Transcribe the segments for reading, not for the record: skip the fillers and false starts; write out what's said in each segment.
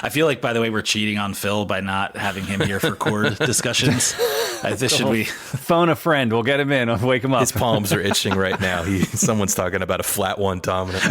I feel like, by the way, we're cheating on Phil by not having him here for chord discussions. Should we phone a friend? We'll get him in. I'll wake him up. His palms are itching right now. Someone's talking about a flat one dominant.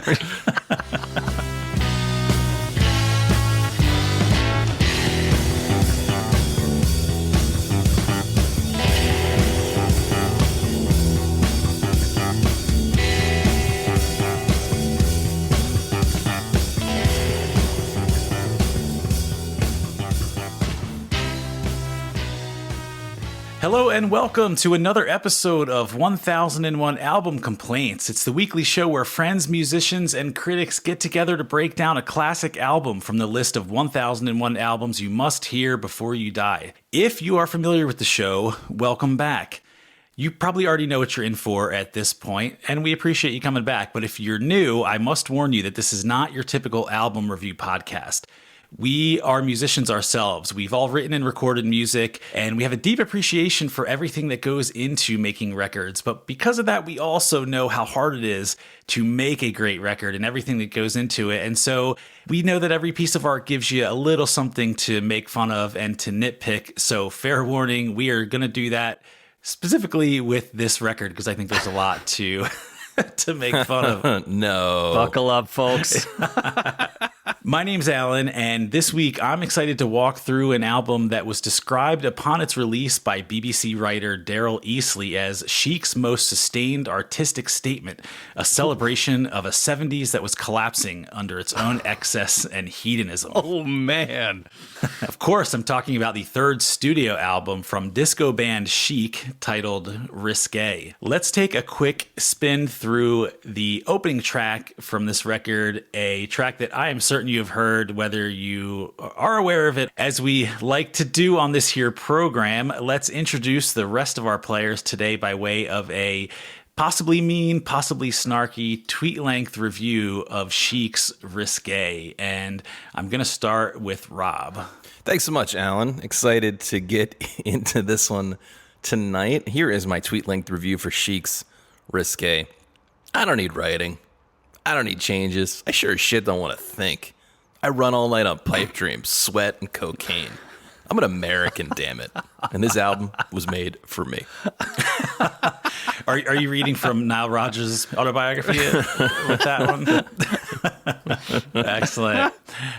Hello and welcome to another episode of 1001 Album Complaints. It's the weekly show where friends, musicians, and critics get together to break down a classic album from the list of 1001 albums you must hear before you die. If you are familiar with the show, welcome back. You probably already know what you're in for at this point, and we appreciate you coming back. But if you're new, I must warn you that this is not your typical album review podcast. We are musicians ourselves. We've all written and recorded music, and we have a deep appreciation for everything that goes into making records. But because of that, we also know how hard it is to make a great record and everything that goes into it. And so we know that every piece of art gives you a little something to make fun of and to nitpick. So fair warning, we are going to do that specifically with this record because I think there's a lot to make fun of. No. Buckle up, folks. My name's Alan, and this week I'm excited to walk through an album that was described upon its release by BBC writer Daryl Easley as Chic's most sustained artistic statement, a celebration of a 70s that was collapsing under its own excess and hedonism. Oh, man. Of course, I'm talking about the third studio album from disco band Chic titled Risque. Let's take a quick spin through the opening track from this record, a track that I am certain you have heard, whether you are aware of it. As we like to do on this here program, let's introduce the rest of our players today by way of a possibly mean, possibly snarky, tweet-length review of Chic's Risque. And I'm going to start with Rob. Thanks so much, Alan. Excited to get into this one tonight. Here is my tweet-length review for Chic's Risque. I don't need writing. I don't need changes. I sure as shit don't want to think. I run all night on pipe dreams, sweat, and cocaine. I'm an American, damn it. And this album was made for me. Are you reading from Nile Rodgers' autobiography with that one? Excellent.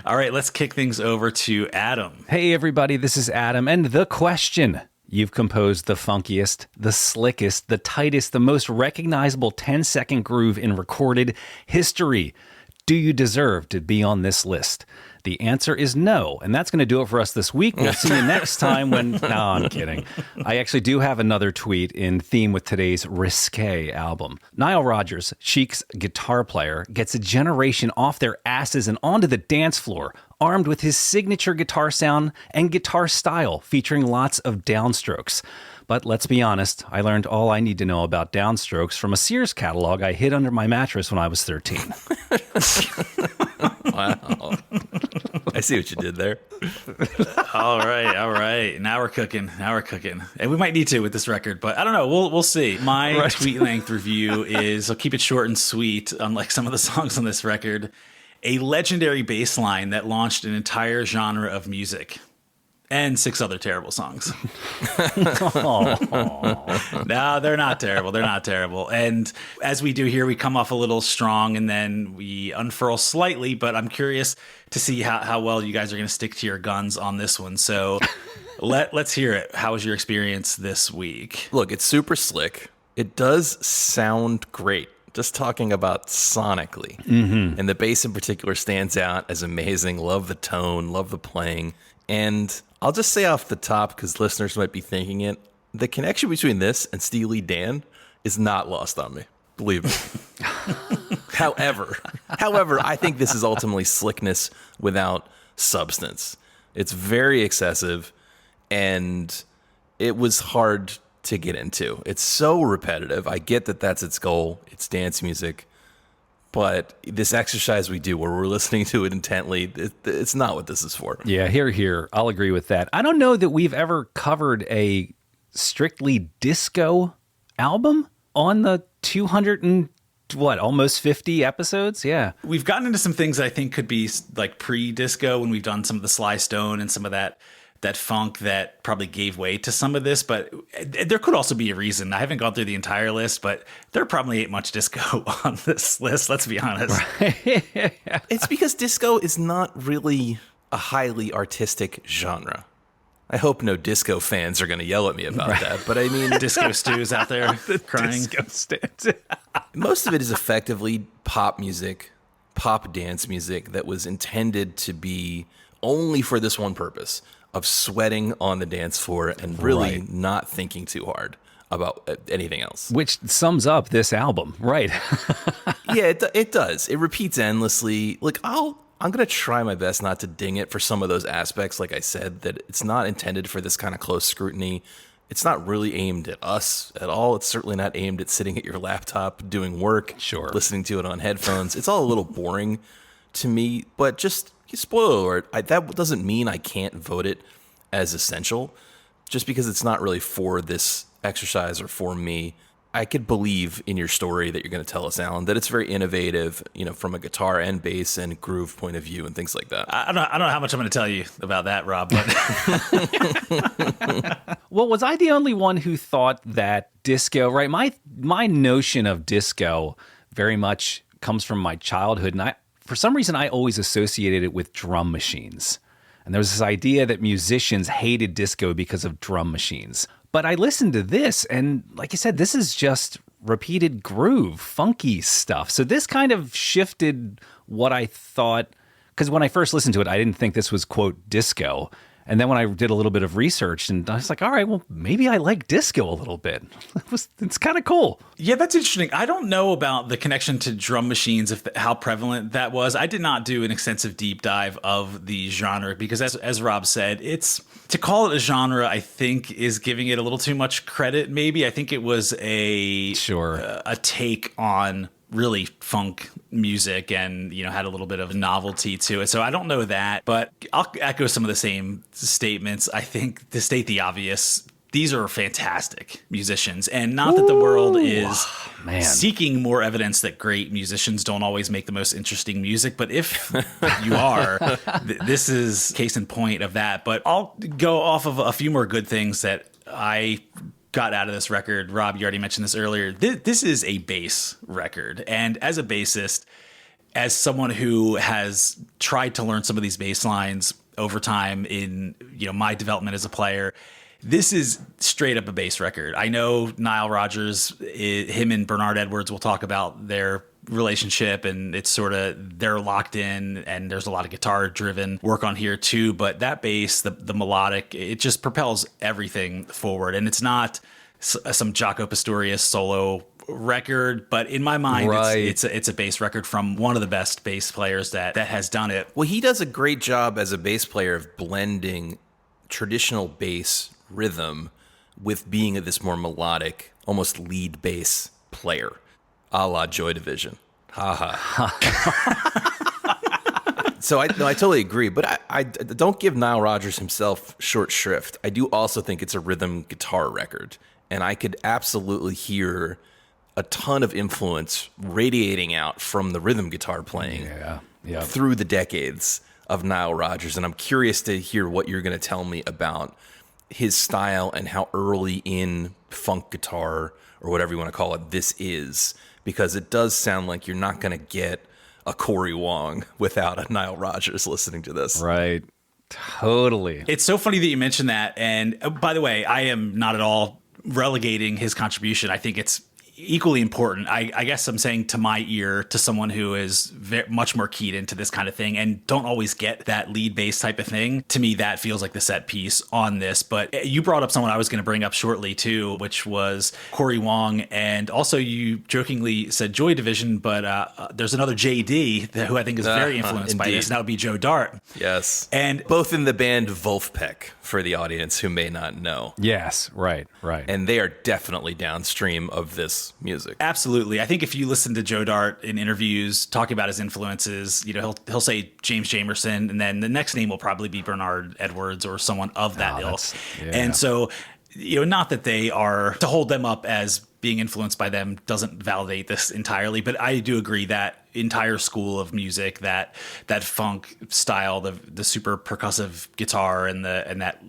All right, let's kick things over to Adam. Hey, everybody, this is Adam, and the question. You've composed the funkiest, the slickest, the tightest, the most recognizable 10-second groove in recorded history. Do you deserve to be on this list? The answer is no, and that's going to do it for us this week. We'll see you next time when... No, I'm kidding. I actually do have another tweet in theme with today's Risque album. Nile Rodgers, Chic's guitar player, gets a generation off their asses and onto the dance floor, armed with his signature guitar sound and guitar style, featuring lots of downstrokes. But let's be honest, I learned all I need to know about downstrokes from a Sears catalog I hid under my mattress when I was 13. Wow. I see what you did there. All right. Now we're cooking. And we might need to with this record, but I don't know. We'll see. My tweet length review is, I'll keep it short and sweet, unlike some of the songs on this record, a legendary bass line that launched an entire genre of music. And 6 other terrible songs. No, they're not terrible. And as we do here, we come off a little strong and then we unfurl slightly, but I'm curious to see how well you guys are going to stick to your guns on this one. So let's hear it. How was your experience this week? Look, it's super slick. It does sound great. Just talking about sonically. Mm-hmm. And the bass in particular stands out as amazing. Love the tone, love the playing. And I'll just say off the top, because listeners might be thinking it, the connection between this and Steely Dan is not lost on me. Believe me. However, I think this is ultimately slickness without substance. It's very excessive, and it was hard to get into. It's so repetitive. I get that that's its goal. It's dance music. But this exercise we do where we're listening to it intently, it's not what this is for. Yeah, here. I'll agree with that. I don't know that we've ever covered a strictly disco album on the 200 and what, almost 50 episodes? Yeah. We've gotten into some things that I think could be like pre-disco when we've done some of the Sly Stone and some of that funk that probably gave way to some of this, but there could also be a reason. I haven't gone through the entire list, but there probably ain't much disco on this list, let's be honest. It's because disco is not really a highly artistic genre. I hope no disco fans are going to yell at me about that, but I mean... Disco stews out there crying. Disco stands. Most of it is effectively pop music, pop dance music that was intended to be only for this one purpose of sweating on the dance floor and really not thinking too hard about anything else. Which sums up this album, right? Yeah, it does. It repeats endlessly. Like, I'm going to try my best not to ding it for some of those aspects. Like I said, that it's not intended for this kind of close scrutiny. It's not really aimed at us at all. It's certainly not aimed at sitting at your laptop doing work, listening to it on headphones. It's all a little boring to me, but just spoiler alert, that doesn't mean I can't vote it as essential. Just because it's not really for this exercise or for me, I could believe in your story that you're going to tell us, Alan, that it's very innovative, from a guitar and bass and groove point of view and things like that. I don't know how much I'm going to tell you about that, Rob. But Well, was I the only one who thought that disco, right? My notion of disco very much comes from my childhood, and for some reason, I always associated it with drum machines. And there was this idea that musicians hated disco because of drum machines. But I listened to this, and like you said, this is just repeated groove, funky stuff. So this kind of shifted what I thought, because when I first listened to it, I didn't think this was, quote, disco. And then when I did a little bit of research, and I was like, all right, well, maybe I like disco a little bit. It's kind of cool. Yeah, that's interesting. I don't know about the connection to drum machines, how prevalent that was. I did not do an extensive deep dive of the genre because, as Rob said, to call it a genre, I think, is giving it a little too much credit. Maybe I think it was a take on really funk music and, had a little bit of novelty to it. So I don't know that, but I'll echo some of the same statements. I think, to state the obvious, these are fantastic musicians, and not that the world is seeking more evidence that great musicians don't always make the most interesting music, but if you are, this is case in point of that. But I'll go off of a few more good things that I got out of this record. Rob, you already mentioned this earlier. This is a bass record. And as a bassist, as someone who has tried to learn some of these bass lines over time in my development as a player, this is straight up a bass record. I know Nile Rodgers, him and Bernard Edwards will talk about their relationship, and it's sort of, they're locked in, and there's a lot of guitar driven work on here too, but that bass, the melodic, it just propels everything forward. And it's not some Jaco Pastorius solo record, but in my mind, it's a bass record from one of the best bass players that has done it. Well, he does a great job as a bass player of blending traditional bass rhythm with being this more melodic, almost lead bass player, a la Joy Division. So I totally agree, but I don't give Nile Rodgers himself short shrift. I do also think it's a rhythm guitar record, and I could absolutely hear a ton of influence radiating out from the rhythm guitar playing through the decades of Nile Rodgers, and I'm curious to hear what you're going to tell me about his style and how early in funk guitar, or whatever you want to call it, this is, because it does sound like you're not going to get a Corey Wong without a Nile Rodgers listening to this. Right. Totally. It's so funny that you mentioned that. And by the way, I am not at all relegating his contribution. I think it's equally important. I guess I'm saying to my ear, to someone who is much more keyed into this kind of thing and don't always get that lead bass type of thing, to me that feels like the set piece on this. But you brought up someone I was going to bring up shortly too, which was Corey Wong, and also you jokingly said Joy Division, but there's another JD who I think is very influenced by this, and that would be Joe Dart. Yes. And both in the band Wolfpack, for the audience who may not know. Yes, right. And they are definitely downstream of this music. Absolutely. I think if you listen to Joe Dart in interviews talking about his influences, he'll say James Jamerson, and then the next name will probably be Bernard Edwards or someone of that ilk. And so not that they are, to hold them up as being influenced by them doesn't validate this entirely, but I do agree that entire school of music, that funk style, the super percussive guitar and that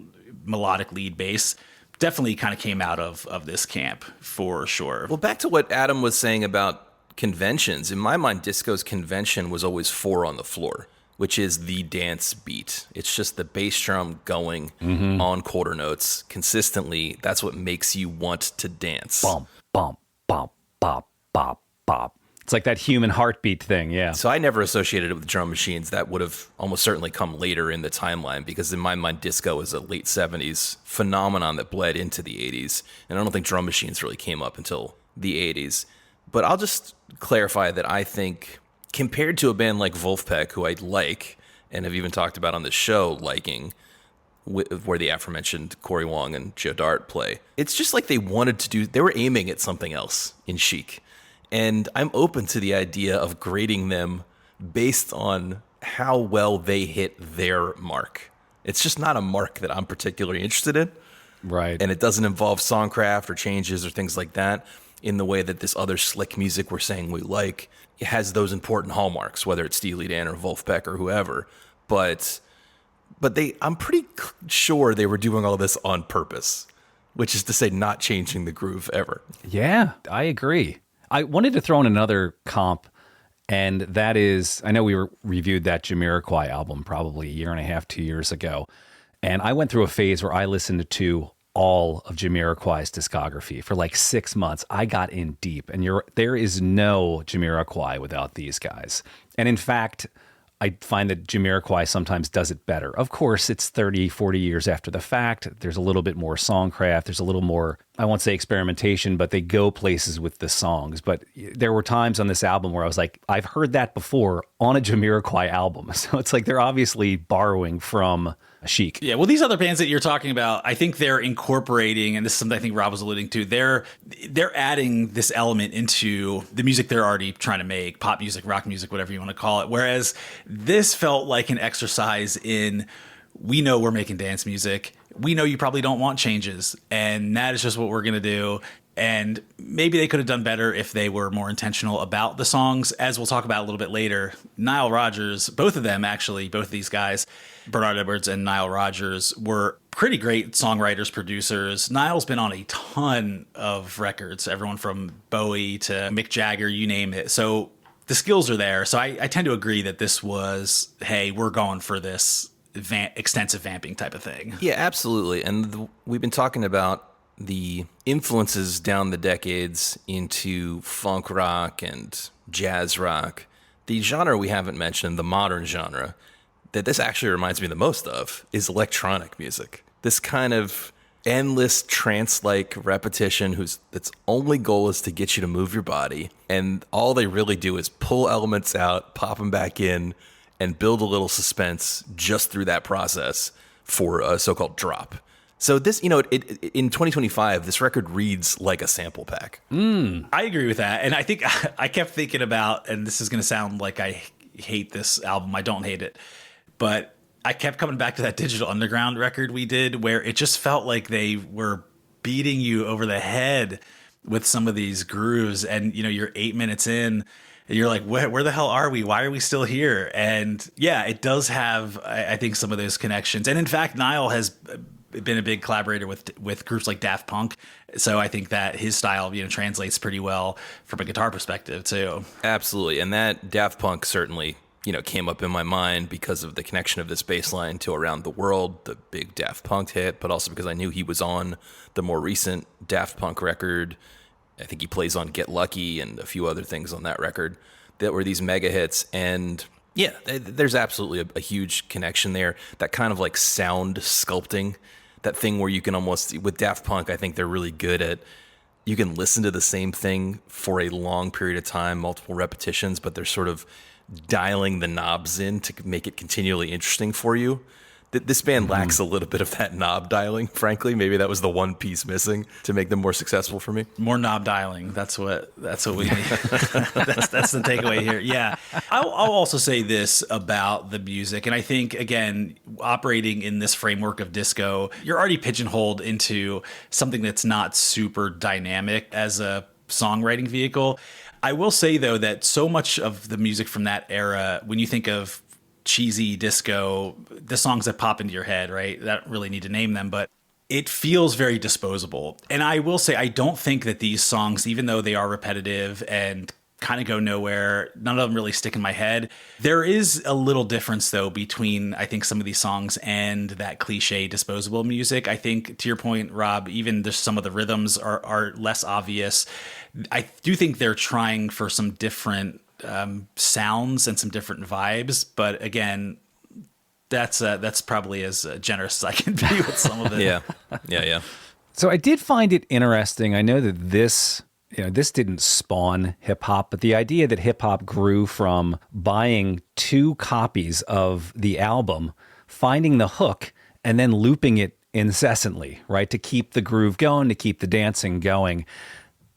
melodic lead bass definitely kind of came out of this camp for sure. Well, back to what Adam was saying about conventions. In my mind, disco's convention was always 4 on the floor, which is the dance beat. It's just the bass drum going on quarter notes consistently. That's what makes you want to dance. Bump, bump, bump, bop, bop, bop. It's like that human heartbeat thing, yeah. So I never associated it with drum machines. That would have almost certainly come later in the timeline, because in my mind, disco is a late 70s phenomenon that bled into the 80s. And I don't think drum machines really came up until the 80s. But I'll just clarify that I think, compared to a band like Wolfpack, who I like and have even talked about on the show liking, where the aforementioned Corey Wong and Joe Dart play, it's just like they were aiming at something else in Chic. And I'm open to the idea of grading them based on how well they hit their mark. It's just not a mark that I'm particularly interested in. Right. And it doesn't involve songcraft or changes or things like that in the way that this other slick music we're saying we like. It has those important hallmarks, whether it's Steely Dan or Wolfpack or whoever. But I'm pretty sure they were doing all this on purpose, which is to say not changing the groove ever. Yeah, I agree. I wanted to throw in another comp, and that is, I know we reviewed that Jamiroquai album probably a year and a half, 2 years ago, and I went through a phase where I listened to all of Jamiroquai's discography for like 6 months. I got in deep, and there is no Jamiroquai without these guys. And in fact, I find that Jamiroquai sometimes does it better. Of course, it's 30, 40 years after the fact. There's a little bit more songcraft. There's a little more, I won't say experimentation, but they go places with the songs. But there were times on this album where I was like, I've heard that before on a Jamiroquai album. So it's like they're obviously borrowing from Chic. Yeah, well, these other bands that you're talking about, I think they're incorporating, and this is something I think Rob was alluding to, they're adding this element into the music they're already trying to make, pop music, rock music, whatever you want to call it. Whereas this felt like an exercise in, we know we're making dance music. We know you probably don't want changes, and that is just what we're going to do. And maybe they could have done better if they were more intentional about the songs. As we'll talk about a little bit later, Nile Rodgers, both of them actually, both of these guys, Bernard Edwards and Nile Rodgers, were pretty great songwriters, producers. Nile's been on a ton of records, everyone from Bowie to Mick Jagger, you name it. So the skills are there. So I tend to agree that this was, hey, we're going for this extensive vamping type of thing. Yeah, absolutely. And we've been talking about the influences down the decades into funk rock and jazz rock. The genre we haven't mentioned, the modern genre, that this actually reminds me the most of is electronic music. This kind of endless trance-like repetition its only goal is to get you to move your body. And all they really do is pull elements out, pop them back in, and build a little suspense just through that process for a so-called drop. So this, in 2025, this record reads like a sample pack. I agree with that. And I think I kept thinking about, and this is going to sound like I hate this album. I don't hate it. But I kept coming back to that Digital Underground record we did, where it just felt like they were beating you over the head with some of these grooves. And, you're 8 minutes in, and you're like, where the hell are we? Why are we still here? And yeah, it does have, I think, some of those connections. And in fact, Nile has been a big collaborator with groups like Daft Punk. So I think that his style, translates pretty well from a guitar perspective too. Absolutely. And that Daft Punk certainly, came up in my mind because of the connection of this bass line to Around the World, the big Daft Punk hit, but also because I knew he was on the more recent Daft Punk record. I think he plays on Get Lucky and a few other things on that record that were these mega hits. And yeah, there's absolutely a huge connection there. That kind of like sound sculpting, that thing where you can almost, with Daft Punk, I think they're really good at, you can listen to the same thing for a long period of time, multiple repetitions, but they're sort of dialing the knobs in to make it continually interesting for you. This band lacks a little bit of that knob dialing, frankly. Maybe that was the one piece missing to make them more successful for me. More knob dialing. That's what we need. that's the takeaway here. Yeah. I'll also say this about the music. And I think, again, operating in this framework of disco, you're already pigeonholed into something that's not super dynamic as a songwriting vehicle. I will say, though, that so much of the music from that era, when you think of cheesy disco, the songs that pop into your head, right? I don't really need to name them, but it feels very disposable. And I will say, I don't think that these songs, even though they are repetitive and kind of go nowhere, none of them really stick in my head. There is a little difference, though, between, I think, some of these songs and that cliche disposable music. I think, to your point, Rob, even there's some of the rhythms are less obvious. I do think they're trying for some different sounds and some different vibes, but again, that's probably as generous as I can be with some of it. Yeah. So I did find it interesting. I know that this didn't spawn hip hop, but the idea that hip hop grew from buying 2 copies of the album, finding the hook, and then looping it incessantly, right, to keep the groove going, to keep the dancing going.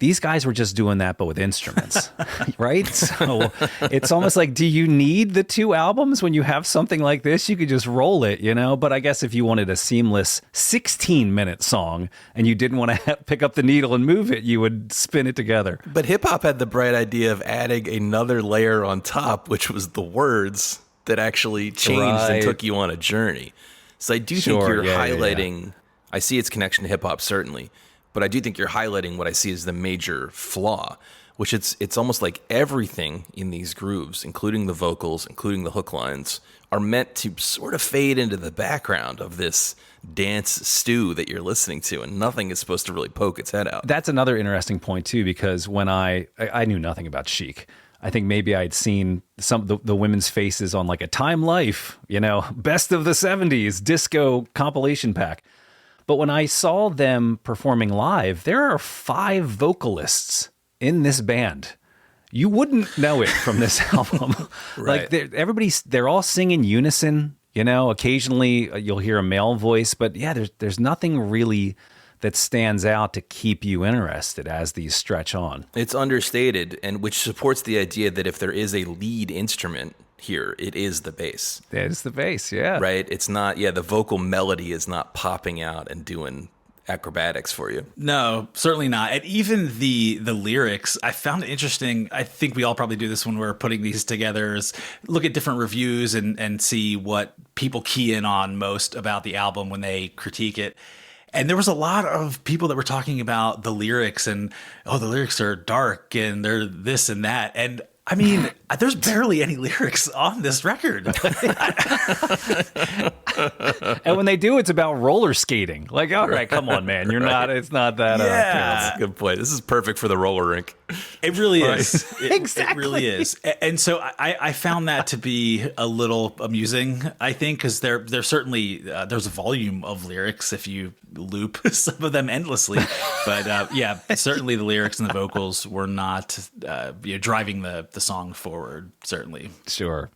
These guys were just doing that, but with instruments, right? So it's almost like, do you need the 2 albums when you have something like this? You could just roll it, But I guess if you wanted a seamless 16-minute song and you didn't want to pick up the needle and move it, you would spin it together. But hip hop had the bright idea of adding another layer on top, which was the words that actually changed and took you on a journey. So I do think you're highlighting, I see its connection to hip hop, certainly. But I do think you're highlighting what I see as the major flaw, which it's almost like everything in these grooves, including the vocals, including the hook lines, are meant to sort of fade into the background of this dance stew that you're listening to, and nothing is supposed to really poke its head out. That's another interesting point, too, because when I knew nothing about Chic. I think maybe I'd seen some of the women's faces on like a Time Life, best of the 70s disco compilation pack. But when I saw them performing live, there are 5 vocalists in this band. You wouldn't know it from this album. Right. Like they're all singing unison. Occasionally you'll hear a male voice, but yeah, there's nothing really that stands out to keep you interested as these stretch on. It's understated, and which supports the idea that if there is a lead instrument here, it is the bass. It is the bass, yeah. Right? It's not, the vocal melody is not popping out and doing acrobatics for you. No, certainly not. And even the lyrics, I found it interesting. I think we all probably do this when we're putting these together, is look at different reviews and see what people key in on most about the album when they critique it. And there was a lot of people that were talking about the lyrics and, the lyrics are dark and they're this and that. And I mean, there's barely any lyrics on this record. And when they do, it's about roller skating. Like, all right, come on, man. It's not that. That's a good point. This is perfect for the roller rink. It really is. Exactly. It really is. And so I found that to be a little amusing, I think, because there's certainly, there's a volume of lyrics if you loop some of them endlessly. But certainly the lyrics and the vocals were not driving the song forward, certainly. Sure.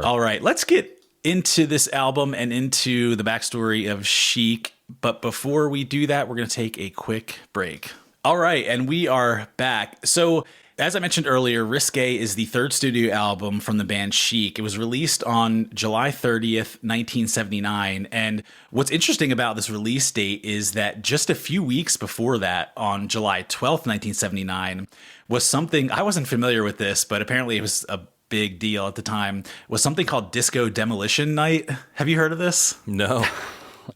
All right, let's get into this album and into the backstory of Chic. But before we do that, we're going to take a quick break. All right, and we are back. So, as I mentioned earlier, Risque is the 3rd studio album from the band Chic. It was released on July 30th, 1979. And what's interesting about this release date is that just a few weeks before that, on July 12th, 1979, was something, I wasn't familiar with this, but apparently it was a big deal at the time, was something called Disco Demolition Night. Have you heard of this? No.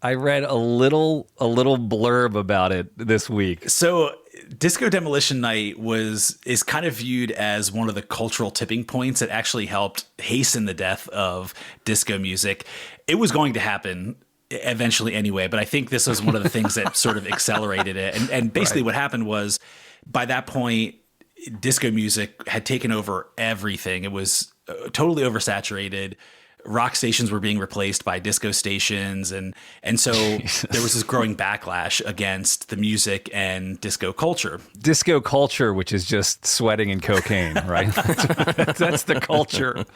I read a little blurb about it this week. So Disco Demolition Night is kind of viewed as one of the cultural tipping points that actually helped hasten the death of disco music. It was going to happen eventually anyway, but I think this was one of the things that sort of accelerated it. And basically what happened was, by that point, disco music had taken over everything. It was totally oversaturated. Rock stations were being replaced by disco stations. And so there was this growing backlash against the music and disco culture. Disco culture, which is just sweating and cocaine, right? That's the culture.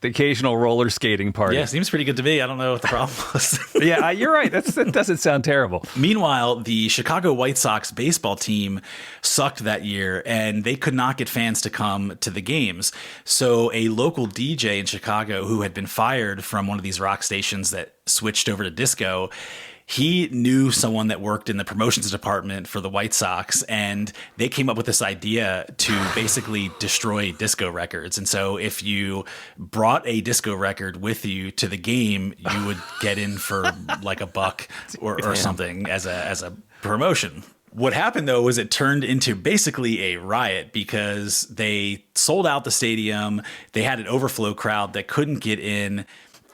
The occasional roller skating party. Yeah, seems pretty good to me. I don't know what the problem was. Yeah, you're right. That doesn't sound terrible. Meanwhile, the Chicago White Sox baseball team sucked that year, and they could not get fans to come to the games. So a local DJ in Chicago who had been fired from one of these rock stations that switched over to disco, he knew someone that worked in the promotions department for the White Sox, and they came up with this idea to basically destroy disco records. And so if you brought a disco record with you to the game, you would get in for like $1 or something as a promotion. What happened, though, was it turned into basically a riot because they sold out the stadium. They had an overflow crowd that couldn't get in.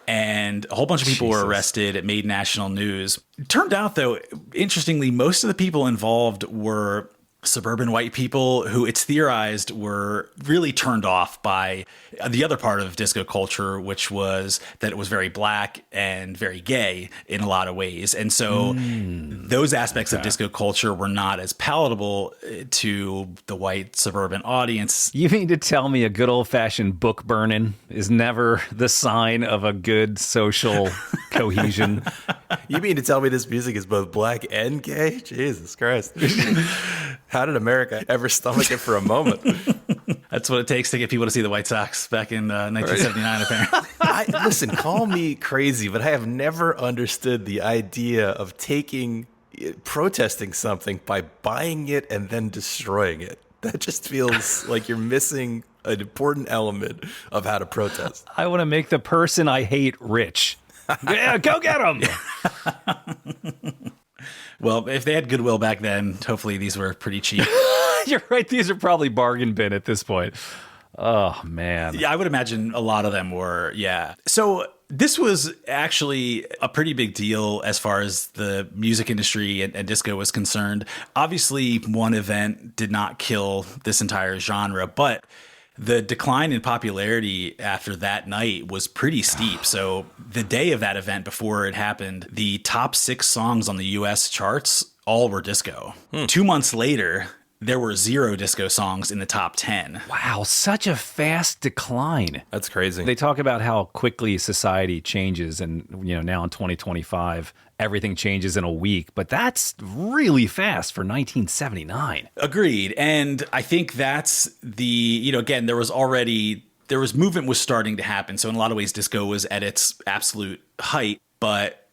And a whole bunch of people were arrested. It made national news. It turned out, though, interestingly, most of the people involved were suburban white people who it's theorized were really turned off by the other part of disco culture, which was that it was very black and very gay in a lot of ways. And so those aspects of disco culture were not as palatable to the white suburban audience. You mean to tell me a good old-fashioned book burning is never the sign of a good social cohesion? You mean to tell me this music is both black and gay? Jesus Christ. How did America ever stomach it for a moment? That's what it takes to get people to see the White Sox back in 1979, apparently. Listen, call me crazy, but I have never understood the idea of protesting something by buying it and then destroying it. That just feels like you're missing an important element of how to protest. I want to make the person I hate rich. Yeah, go get them. Well, if they had goodwill back then, hopefully these were pretty cheap. You're right. These are probably bargain bin at this point. Oh, man. Yeah, I would imagine a lot of them were, yeah. So this was actually a pretty big deal as far as the music industry and disco was concerned. Obviously, one event did not kill this entire genre, but the decline in popularity after that night was pretty steep. So the day of that event, before it happened, the top 6 songs on the US charts all were disco. 2 months later, there were 0 disco songs in the top 10. Wow, such a fast decline. That's crazy. They talk about how quickly society changes, and now in 2025, everything changes in a week, but that's really fast for 1979. Agreed. And I think that's again, there was movement was starting to happen. So in a lot of ways, disco was at its absolute height, but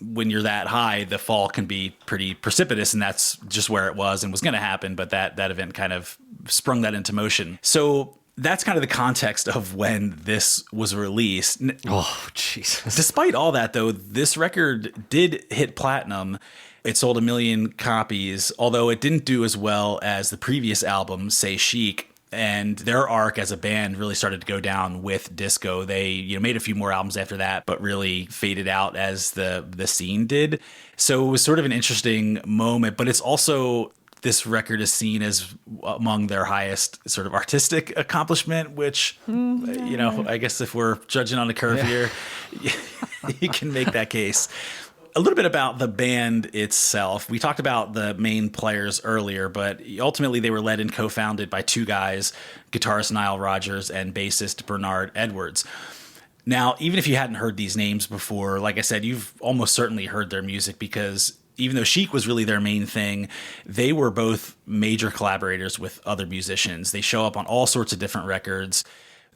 when you're that high, the fall can be pretty precipitous, and that's just where it was and was going to happen. But that event kind of sprung that into motion. So that's kind of the context of when this was released. Oh, Jesus. Despite all that, though, this record did hit platinum. It sold 1 million copies, although it didn't do as well as the previous album, say Chic. And their arc as a band really started to go down with disco. They made a few more albums after that, but really faded out as the scene did. So it was sort of an interesting moment, but it's also, this record is seen as among their highest sort of artistic accomplishment, which, I guess if we're judging on the curve here, you can make that case. A little bit about the band itself. We talked about the main players earlier, but ultimately they were led and co-founded by 2 guys, guitarist Nile Rodgers and bassist Bernard Edwards. Now, even if you hadn't heard these names before, like I said, you've almost certainly heard their music, because even though Chic was really their main thing, they were both major collaborators with other musicians. They show up on all sorts of different records.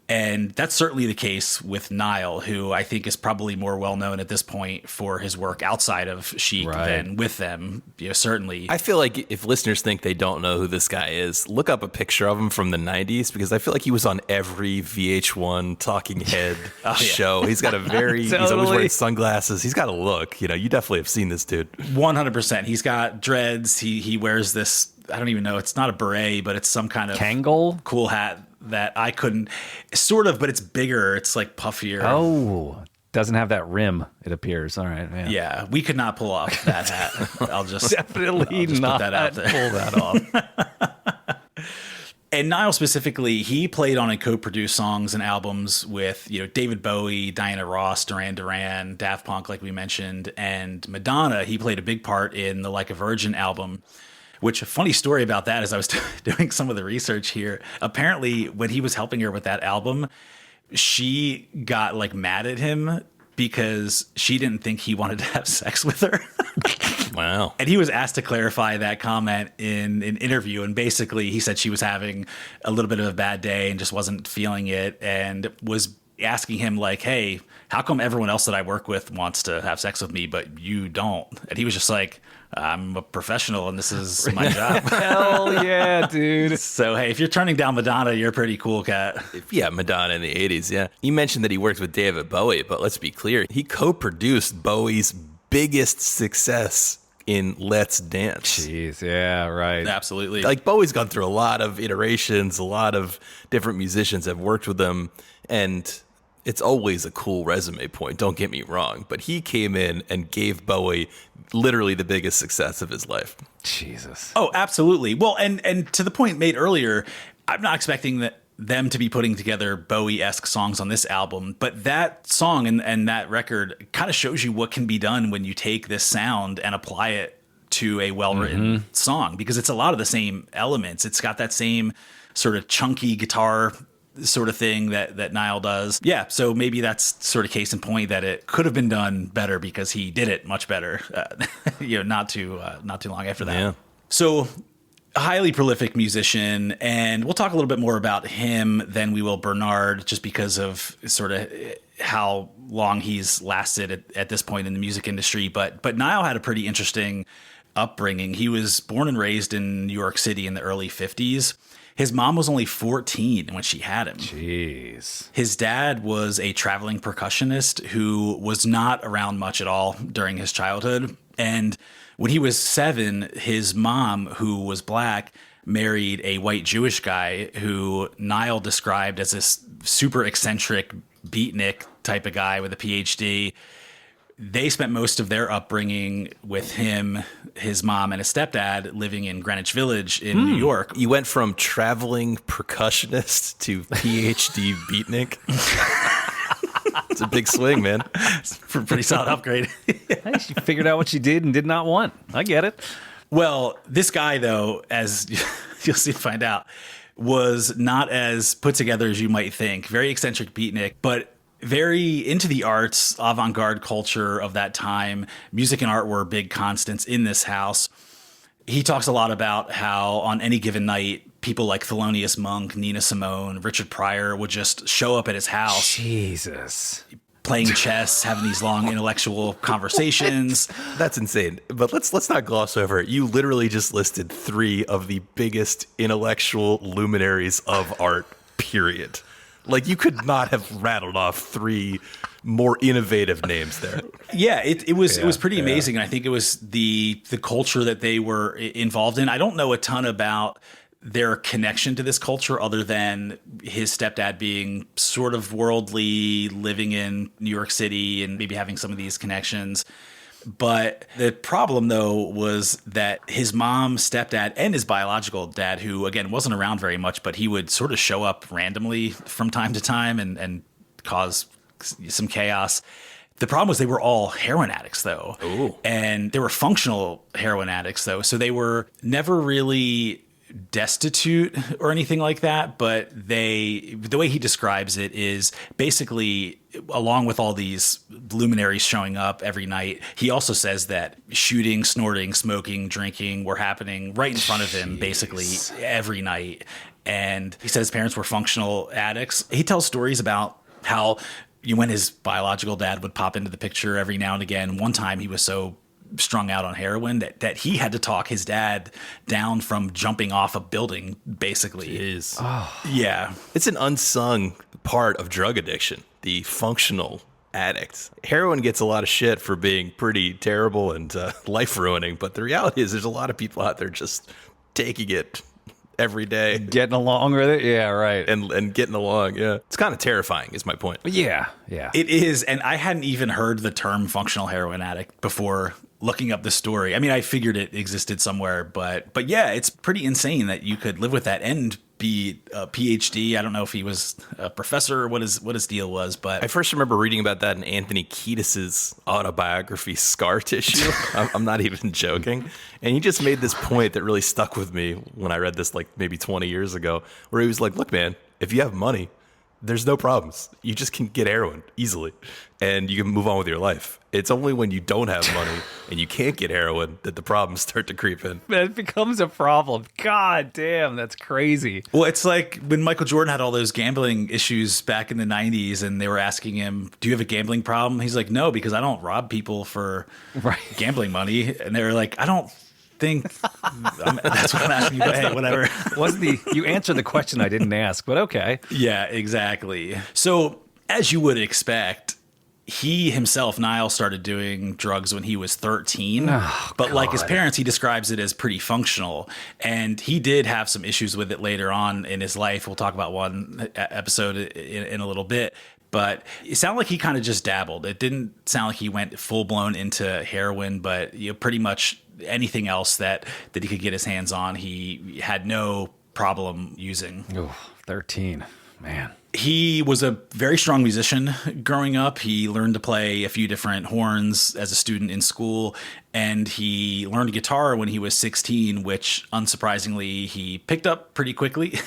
And that's certainly the case with Nile, who I think is probably more well-known at this point for his work outside of Chic than with them, certainly. I feel like if listeners think they don't know who this guy is, look up a picture of him from the 90s, because I feel like he was on every VH1 talking head show. He's got he's always wearing sunglasses. He's got a look. You definitely have seen this dude. 100%. He's got dreads. He wears this, I don't even know, it's not a beret, but it's some kind of Kangol? Cool hat that I couldn't, sort of, but it's bigger. It's like puffier. Oh, doesn't have that rim, it appears. All right. Yeah, we could not pull off that hat. I'll just definitely not put that out there. Pull that off. And Nile specifically, he played on and co-produced songs and albums with, David Bowie, Diana Ross, Duran Duran, Daft Punk, like we mentioned, and Madonna. He played a big part in the Like a Virgin album. Which, a funny story about that is I was doing some of the research here. Apparently, when he was helping her with that album, she got like mad at him because she didn't think he wanted to have sex with her. Wow. And he was asked to clarify that comment in an interview. And basically he said she was having a little bit of a bad day and just wasn't feeling it, and was asking him like, hey, how come everyone else that I work with wants to have sex with me, but you don't? And he was just like, I'm a professional and this is my job. Hell yeah, dude. So, hey, if you're turning down Madonna, you're a pretty cool cat. Yeah, Madonna in the 80s, yeah. You mentioned that he worked with David Bowie, but let's be clear. He co-produced Bowie's biggest success in Let's Dance. Jeez, yeah, right. Absolutely. Like, Bowie's gone through a lot of iterations, a lot of different musicians have worked with him, and it's always a cool resume point, don't get me wrong. But he came in and gave Bowie literally the biggest success of his life. Jesus. Oh, absolutely. Well, and to the point made earlier, I'm not expecting them to be putting together Bowie-esque songs on this album, but that song and that record kind of shows you what can be done when you take this sound and apply it to a well-written song, because it's a lot of the same elements. It's got that same sort of chunky guitar sort of thing that Niall does. Yeah, so maybe that's sort of case in point that it could have been done better because he did it much better, not too long after that. Yeah. So, a highly prolific musician, and we'll talk a little bit more about him than we will Bernard, just because of sort of how long he's lasted at this point in the music industry. But Niall had a pretty interesting upbringing. He was born and raised in New York City in the early 50s. His mom was only 14 when she had him. Jeez. His dad was a traveling percussionist who was not around much at all during his childhood. And when he was 7, his mom, who was black, married a white Jewish guy who Niall described as this super eccentric beatnik type of guy with a PhD. They spent most of their upbringing with him, his mom, and his stepdad living in Greenwich Village in New York. You went from traveling percussionist to PhD beatnik. It's a big swing, man. It's a pretty solid upgrade. Hey, she figured out what she did and did not want. I get it. Well, this guy, though, as you'll soon find out, was not as put together as you might think. Very eccentric beatnik, but very into the arts, avant-garde culture of that time. Music and art were big constants in this house. He talks a lot about how on any given night, people like Thelonious Monk, Nina Simone, Richard Pryor would just show up at his house. Jesus. Playing chess, having these long intellectual conversations. That's insane. But let's not gloss over it. You literally just listed 3 of the biggest intellectual luminaries of art, period. Like, you could not have rattled off 3 more innovative names there. Yeah, it was pretty amazing. And I think it was the culture that they were involved in. I don't know a ton about their connection to this culture other than his stepdad being sort of worldly, living in New York City and maybe having some of these connections. But the problem, though, was that his mom, stepdad, and his biological dad, who, again, wasn't around very much, but he would sort of show up randomly from time to time and cause some chaos. The problem was they were all heroin addicts, though. Ooh. And they were functional heroin addicts, though. So they were never really destitute or anything like that, but the way he describes it is basically, along with all these luminaries showing up every night, he also says that shooting, snorting, smoking, drinking were happening right in front of him basically every night. And he says his parents were functional addicts. He tells stories about how when his biological dad would pop into the picture every now and again. One time he was so strung out on heroin that he had to talk his dad down from jumping off a building, basically. Yeah. It's an unsung part of drug addiction, the functional addict. Heroin gets a lot of shit for being pretty terrible and life-ruining, but the reality is there's a lot of people out there just taking it every day. Getting along with it? Yeah, right. And getting along, yeah. It's kind of terrifying, is my point. Yeah. It is, and I hadn't even heard the term functional heroin addict before looking up the story. I mean, I figured it existed somewhere, but yeah, it's pretty insane that you could live with that and be a PhD. I don't know if he was a professor or what his deal was, but I first remember reading about that in Anthony Kiedis's autobiography, Scar Tissue. I'm not even joking. And he just made this point that really stuck with me when I read this like maybe 20 years ago, where he was like, look, man, if you have money, there's no problems. You just can get heroin easily and you can move on with your life. It's only when you don't have money and you can't get heroin that the problems start to creep in. It becomes a problem. God damn, that's crazy. Well, it's like when Michael Jordan had all those gambling issues back in the 90s and they were asking him, do you have a gambling problem? He's like, no, because I don't rob people for gambling money. And they were like, I don't think that's what I'm asking you, but hey, whatever. You answered the question I didn't ask, but okay. Yeah, exactly. So as you would expect, he himself, Niall, started doing drugs when he was 13. But like his parents, he describes it as pretty functional. And he did have some issues with it later on in his life. We'll talk about one episode in a little bit. But it sounded like he kind of just dabbled. It didn't sound like he went full blown into heroin, but pretty much anything else that he could get his hands on, he had no problem using. Ooh, 13, man. He was a very strong musician growing up. He learned to play a few different horns as a student in school, and he learned guitar when he was 16, which unsurprisingly he picked up pretty quickly.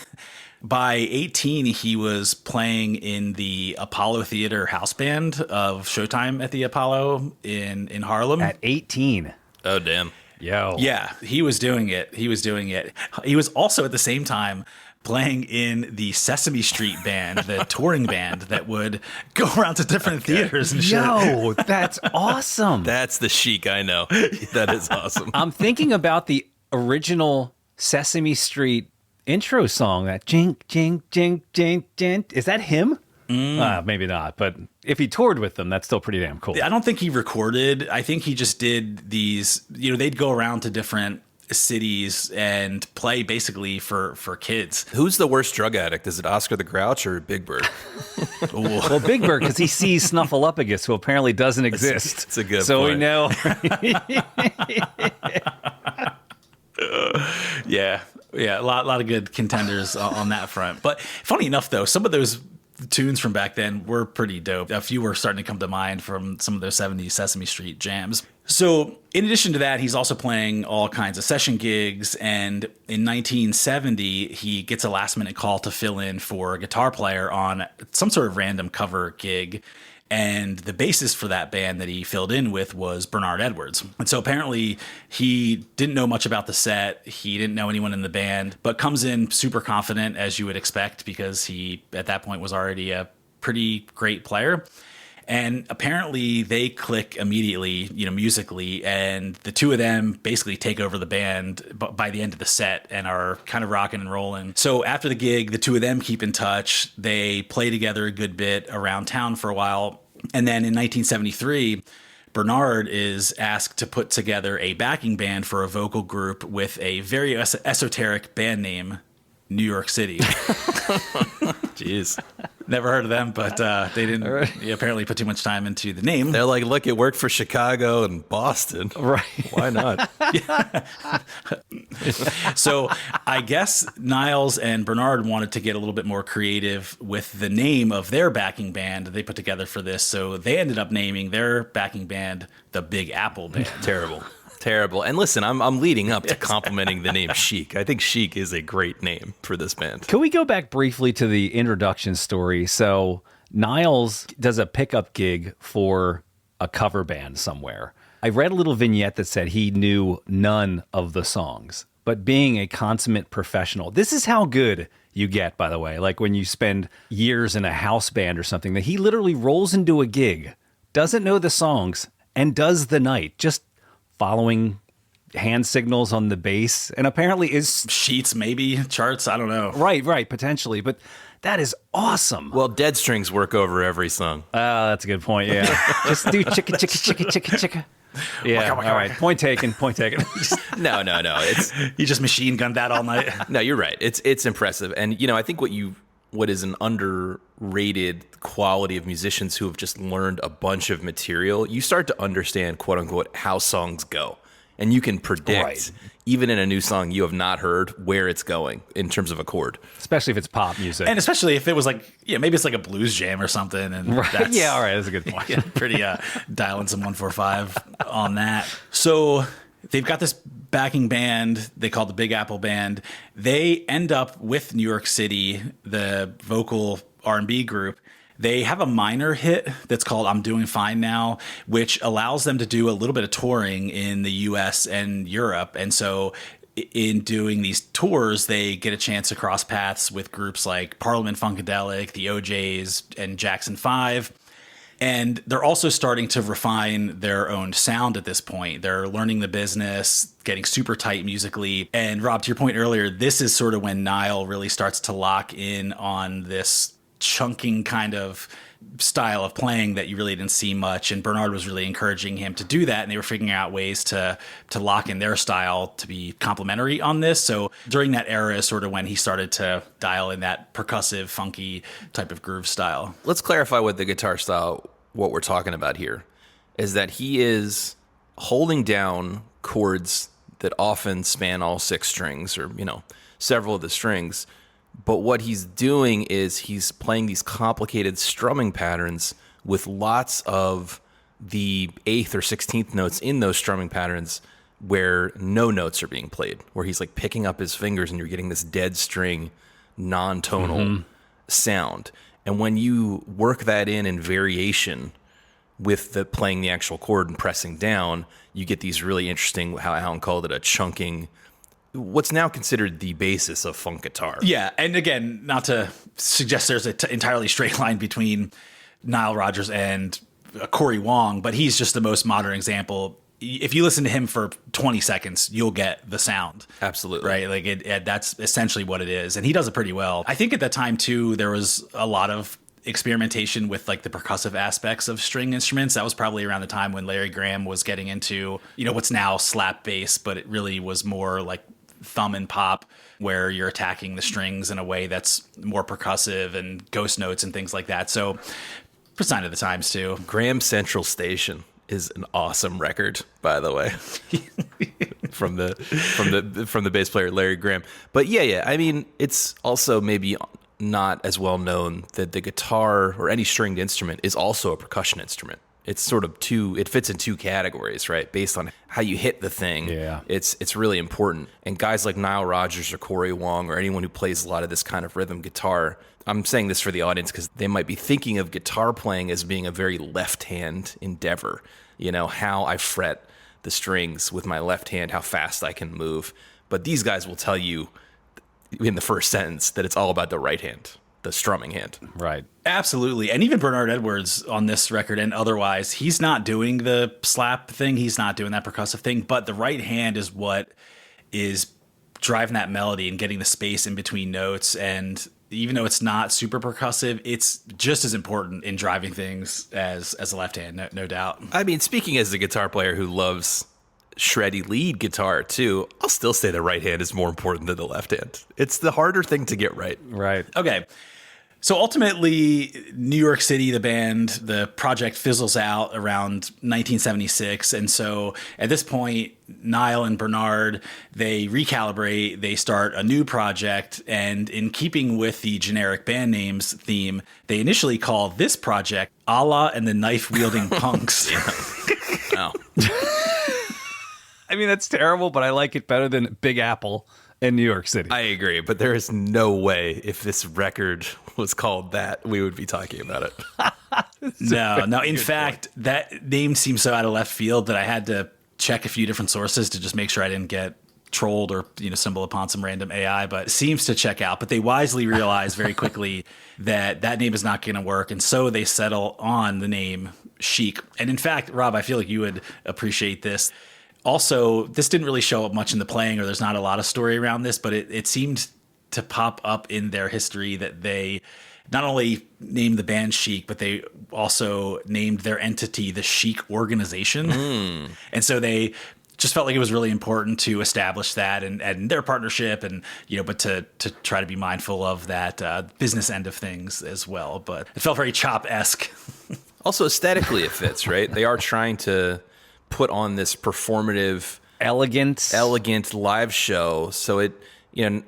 By 18, he was playing in the Apollo Theater house band of Showtime at the Apollo in Harlem. At 18. Oh, damn. Yo. Yeah, he was doing it. He was also at the same time playing in the Sesame Street band, the touring band that would go around to different theaters and shit. Yo, that's awesome. That's the Chic I know. That is awesome. I'm thinking about the original Sesame Street intro song, that jink, jink, jink, jink, jink. Is that him? Maybe not, but if he toured with them, that's still pretty damn cool. I don't think he recorded. I think he just did these, they'd go around to different cities and play basically for kids. Who's the worst drug addict? Is it Oscar the Grouch or Big Bird? Well, Big Bird, because he sees Snuffleupagus, who apparently doesn't exist. It's a good so point. we know. Yeah, a lot of good contenders on that front. But funny enough, though, some of those tunes from back then were pretty dope. A few were starting to come to mind from some of those 70s Sesame Street jams. So in addition to that, he's also playing all kinds of session gigs. And in 1970, he gets a last minute call to fill in for a guitar player on some sort of random cover gig. And the bassist for that band that he filled in with was Bernard Edwards. And so apparently he didn't know much about the set. He didn't know anyone in the band, but comes in super confident, as you would expect, because he, at that point, was already a pretty great player. And apparently they click immediately, musically, and the two of them basically take over the band by the end of the set and are kind of rocking and rolling. So after the gig, the two of them keep in touch. They play together a good bit around town for a while. And then in 1973, Bernard is asked to put together a backing band for a vocal group with a very esoteric band name, New York City. Jeez. Never heard of them, but they didn't apparently put too much time into the name. They're like, look, it worked for Chicago and Boston. Right. Why not? So I guess Niles and Bernard wanted to get a little bit more creative with the name of their backing band they put together for this. So they ended up naming their backing band the Big Apple Band. Terrible. And listen, I'm leading up to complimenting the name Chic. I think Chic is a great name for this band. Can we go back briefly to the introduction story? So Niles does a pickup gig for a cover band somewhere. I read a little vignette that said he knew none of the songs, but being a consummate professional, this is how good you get, by the way, like when you spend years in a house band or something, that he literally rolls into a gig, doesn't know the songs, and does the night, just following hand signals on the bass, and apparently is Sheets, maybe charts. I don't know. right, potentially, but that is awesome. Well, dead strings work over every song. That's a good point. Yeah, just do chicka chicka chicka chicka chicka. Yeah, all right. Point taken. No. It's He just machine gunned that all night. no, you're right. It's impressive, and I think what is an underrated quality of musicians who have just learned a bunch of material, you start to understand, quote unquote, how songs go. And you can predict, even in a new song you have not heard, where it's going in terms of a chord. Especially if it's pop music. And especially if it was like, maybe it's like a blues jam or something. And that's, yeah, all right, that's a good point. Pretty dialing some 145 on that. So they've got this backing band they call the Big Apple Band. They end up with New York City. The vocal R&B group. They have a minor hit that's called I'm Doing Fine Now, which allows them to do a little bit of touring in the US and Europe. And so in doing these tours, they get a chance to cross paths with groups like Parliament Funkadelic, the OJs, and Jackson 5. And they're also starting to refine their own sound at this point. They're learning the business, getting super tight musically. And Rob, to your point earlier, this is sort of when Niall really starts to lock in on this chunking kind of style of playing that you really didn't see much. And Bernard was really encouraging him to do that. And they were figuring out ways to lock in their style to be complementary on this. So during that era is sort of when he started to dial in that percussive, funky type of groove style. Let's clarify what the guitar style, what we're talking about here, is that he is holding down chords that often span all 6 strings or, several of the strings. But what he's doing is he's playing these complicated strumming patterns with lots of the 8th or 16th notes in those strumming patterns where no notes are being played, where he's like picking up his fingers and you're getting this dead string, non-tonal sound. And when you work that in variation with the playing the actual chord and pressing down, you get these really interesting, how Alan called it, a chunking, what's now considered the basis of funk guitar. Yeah, and again, not to suggest there's an entirely straight line between Nile Rodgers and Corey Wong, but he's just the most modern example. If you listen to him for 20 seconds, you'll get the sound. Absolutely. Right? Like that's essentially what it is. And he does it pretty well. I think at that time, too, there was a lot of experimentation with like the percussive aspects of string instruments. That was probably around the time when Larry Graham was getting into, what's now slap bass, but it really was more like thumb and pop, where you're attacking the strings in a way that's more percussive and ghost notes and things like that. So, a sign of the times too. Graham Central Station is an awesome record, by the way, from the bass player Larry Graham. But yeah. I mean, it's also maybe not as well known that the guitar or any stringed instrument is also a percussion instrument. It's sort of it fits in 2 categories, right? Based on how you hit the thing. Yeah. It's really important. And guys like Nile Rodgers or Corey Wong or anyone who plays a lot of this kind of rhythm guitar, I'm saying this for the audience because they might be thinking of guitar playing as being a very left-hand endeavor. How I fret the strings with my left hand, how fast I can move. But these guys will tell you in the first sentence that it's all about the right hand, the strumming hand. Right. Absolutely. And even Bernard Edwards on this record and otherwise, he's not doing the slap thing. He's not doing that percussive thing. But the right hand is what is driving that melody and getting the space in between notes. And even though it's not super percussive, it's just as important in driving things as the left hand, no doubt. I mean, speaking as a guitar player who loves shreddy lead guitar too, I'll still say the right hand is more important than the left hand. It's the harder thing to get right. Right. Okay. So ultimately, New York City, the project fizzles out around 1976. And so at this point, Niall and Bernard, they recalibrate, they start a new project. And in keeping with the generic band names theme, they initially call this project Allah and the Knife-Wielding Punks. Oh. I mean, that's terrible, but I like it better than Big Apple in New York City. I agree, but there is no way if this record was called that, we would be talking about it. No. In fact, that name seems so out of left field that I had to check a few different sources to just make sure I didn't get trolled or stumble upon some random AI, but it seems to check out. But they wisely realize very quickly that name is not going to work, and so they settle on the name Chic. And in fact, Rob, I feel like you would appreciate this. Also, this didn't really show up much in the playing, or there's not a lot of story around this, but it seemed to pop up in their history that they not only named the band Chic, but they also named their entity the Chic Organization. And so they just felt like it was really important to establish that and their partnership and, but to try to be mindful of that business end of things as well. But it felt very Chop-esque. Also, aesthetically, it fits, right? They are trying to put on this performative, elegant live show. So it,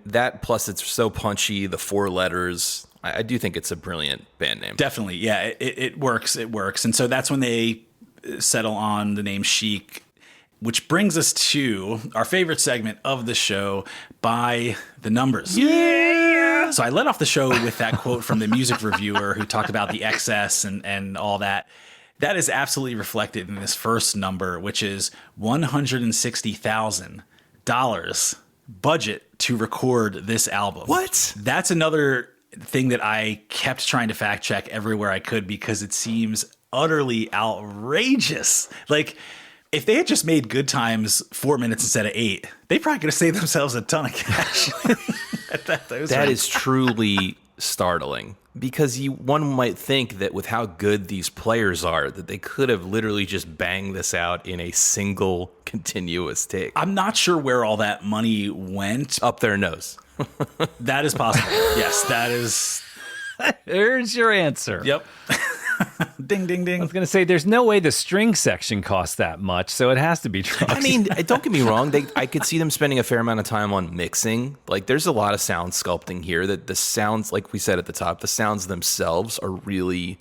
that plus it's so punchy, the 4 letters. I do think it's a brilliant band name. Definitely. Yeah, it works. It works. And so that's when they settle on the name Chic, which brings us to our favorite segment of the show, By the Numbers. Yeah! So I led off the show with that quote from the music reviewer who talked about the excess and all that. That is absolutely reflected in this first number, which is $160,000 budget to record this album. What? That's another thing that I kept trying to fact check everywhere I could because it seems utterly outrageous. Like, if they had just made Good Times 4 minutes instead of 8, they probably could have saved themselves a ton of cash. That is truly startling, because one might think that with how good these players are, that they could have literally just banged this out in a single continuous take. I'm not sure where all that money went. Up their nose. That is possible. Yes, that is. There's your answer. Yep. Ding, ding, ding. I was going to say, there's no way the string section costs that much, so it has to be drugs. I mean, don't get me wrong. I could see them spending a fair amount of time on mixing. Like, there's a lot of sound sculpting here that the sounds, like we said at the top, the sounds themselves are really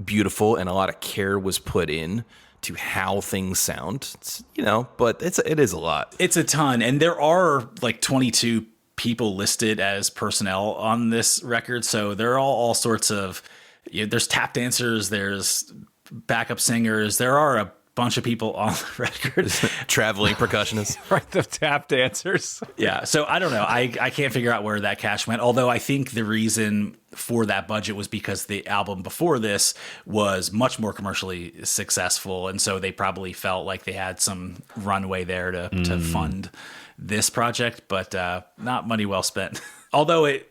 beautiful, and a lot of care was put in to how things sound. It's, but it is a lot. It's a ton. And there are like 22 people listed as personnel on this record. So there are all sorts of, there's tap dancers, there's backup singers. There are a bunch of people on the record. Traveling percussionists. Right, the tap dancers. Yeah, so I don't know. I can't figure out where that cash went, although I think the reason for that budget was because the album before this was much more commercially successful, and so they probably felt like they had some runway there to fund this project, but not money well spent. Although it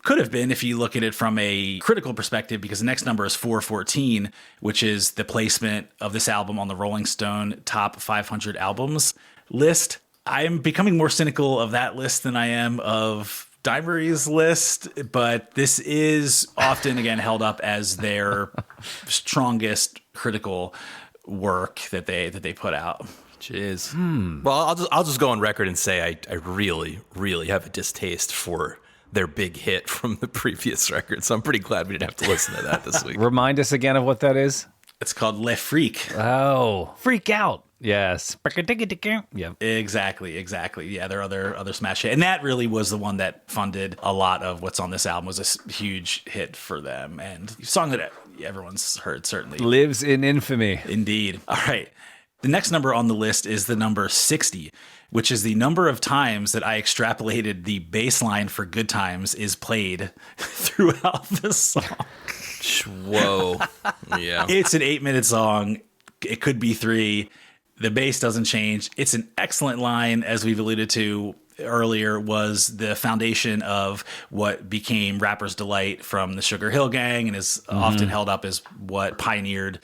could have been if you look at it from a critical perspective, because the next number is 414, which is the placement of this album on the Rolling Stone top 500 albums list. I'm becoming more cynical of that list than I am of Dimery's list, but this is often, again, held up as their strongest critical work that they put out. Jeez. Well, I'll just go on record and say I really, really have a distaste for their big hit from the previous record. So I'm pretty glad we didn't have to listen to that this week. Remind us again of what that is. It's called Le Freak. Oh, Freak Out. Yes. Yep. Exactly. Yeah, there are other smash hit. And that really was the one that funded a lot of what's on this album, was a huge hit for them. And a song that everyone's heard, certainly. Lives in infamy. Indeed. All right. The next number on the list is the number 60, which is the number of times that I extrapolated the bass line for Good Times is played throughout the song. Whoa. Yeah. It's an 8-minute song. It could be 3. The bass doesn't change. It's an excellent line, as we've alluded to earlier, was the foundation of what became Rapper's Delight from the Sugar Hill Gang, and is often held up as what pioneered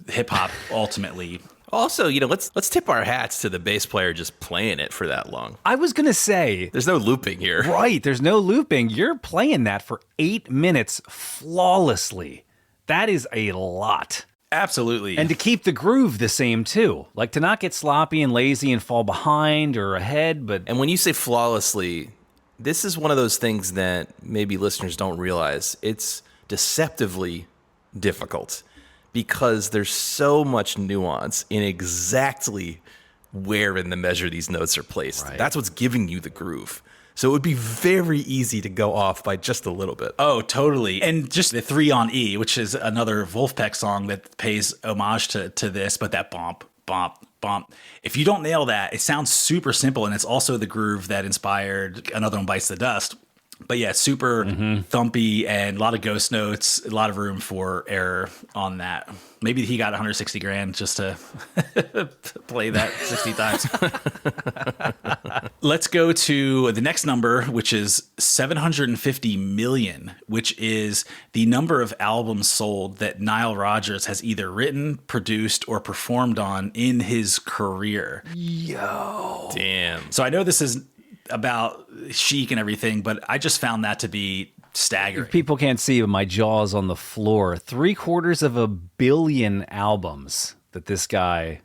hip-hop ultimately. Also, let's tip our hats to the bass player just playing it for that long. I was going to say, there's no looping here. Right, there's no looping. You're playing that for 8 minutes flawlessly. That is a lot. Absolutely. And to keep the groove the same, too. Like, to not get sloppy and lazy and fall behind or ahead, but... And when you say flawlessly, this is one of those things that maybe listeners don't realize. It's deceptively difficult, because there's so much nuance in exactly where in the measure these notes are placed. Right. That's what's giving you the groove. So it would be very easy to go off by just a little bit. Oh, totally. And just the 3 on E, which is another Wolfpack song that pays homage to this, but that bump, bump, bump. If you don't nail that, it sounds super simple, and it's also the groove that inspired Another One Bites the Dust. But yeah, super thumpy and a lot of ghost notes, a lot of room for error on that. Maybe he got $160,000 just to play that 60 times. Let's go to the next number, which is 750 million, which is the number of albums sold that Nile Rodgers has either written, produced, or performed on in his career. Yo. Damn. So I know this is about Chic and everything, but I just found that to be staggering. If people can't see, but my jaw is on the floor. 750 million albums that this guy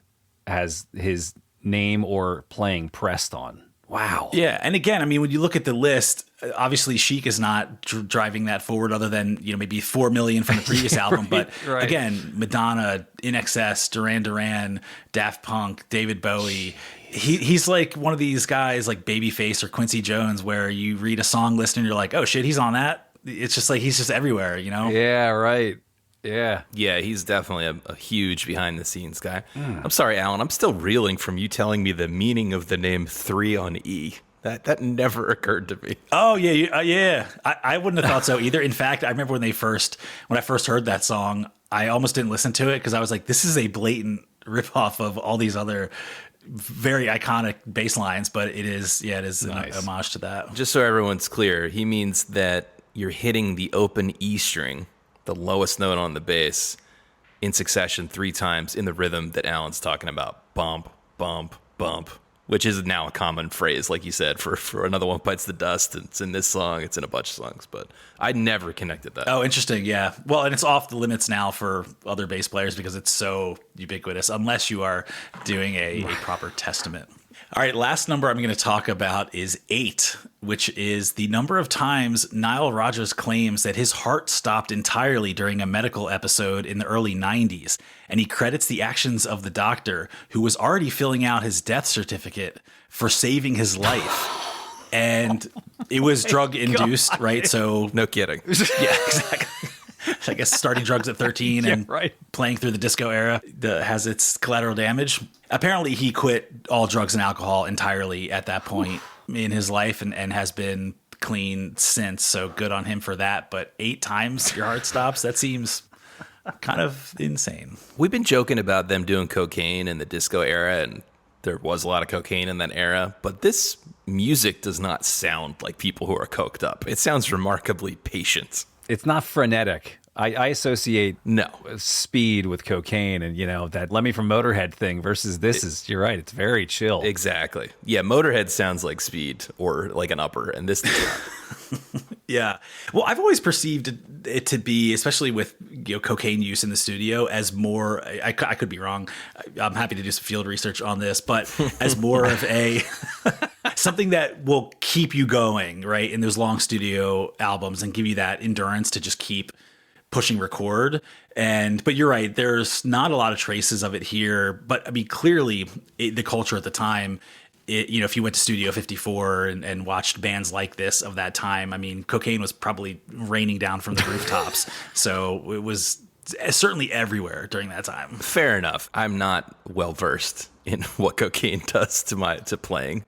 has his name or playing pressed on. Wow. Yeah, and again, I mean, when you look at the list, obviously Chic is not driving that forward, other than maybe 4 million from the previous album. But right. again, Madonna, INXS, Duran Duran, Daft Punk, David Bowie. He's like one of these guys like Babyface or Quincy Jones, where you read a song list and you're like, oh shit, he's on that. It's just like he's just everywhere, Yeah, right. Yeah. Yeah, he's definitely a huge behind the scenes guy. I'm sorry, Alan. I'm still reeling from you telling me the meaning of the name 3 on E. That never occurred to me. Oh yeah, yeah. I wouldn't have thought so either. In fact, I remember when I first heard that song, I almost didn't listen to it because I was like, this is a blatant ripoff of all these other very iconic bass lines. But it is nice. An homage to that. Just so everyone's clear, he means that you're hitting the open E string, the lowest note on the bass, in succession 3 times in the rhythm that Alan's talking about. Bump, bump, bump, which is now a common phrase, like you said, for Another One Bites the Dust. It's in this song. It's in a bunch of songs, but I never connected that. Oh, interesting. Yeah. Well, and it's off the limits now for other bass players because it's so ubiquitous, unless you are doing a proper testament. All right, last number I'm going to talk about is 8, which is the number of times Nile Rodgers claims that his heart stopped entirely during a medical episode in the early 90s. And he credits the actions of the doctor, who was already filling out his death certificate, for saving his life. And it was drug-induced, right? So No kidding. yeah, exactly. I guess starting drugs at 13 and right. playing through the disco era has its collateral damage. Apparently, he quit all drugs and alcohol entirely at that point in his life and has been clean since. So good on him for that. But 8 times your heart stops, that seems kind of insane. We've been joking about them doing cocaine in the disco era, and there was a lot of cocaine in that era. But this music does not sound like people who are coked up. It sounds remarkably patient. It's not frenetic. I associate No. speed with cocaine and, that Lemmy from Motorhead thing versus you're right, it's very chill. Exactly. Yeah, Motorhead sounds like Speed or like an upper, and this does not. Yeah. Well, I've always perceived it to be, especially with cocaine use in the studio, as more, I could be wrong. I'm happy to do some field research on this, but as more of a something that will keep you going, right, in those long studio albums and give you that endurance to just keep pushing record. But you're right, there's not a lot of traces of it here. But I mean, clearly the culture at the time, if you went to Studio 54 and watched bands like this of that time, I mean, cocaine was probably raining down from the rooftops. So it was certainly everywhere during that time. Fair enough. I'm not well versed in what cocaine does to playing,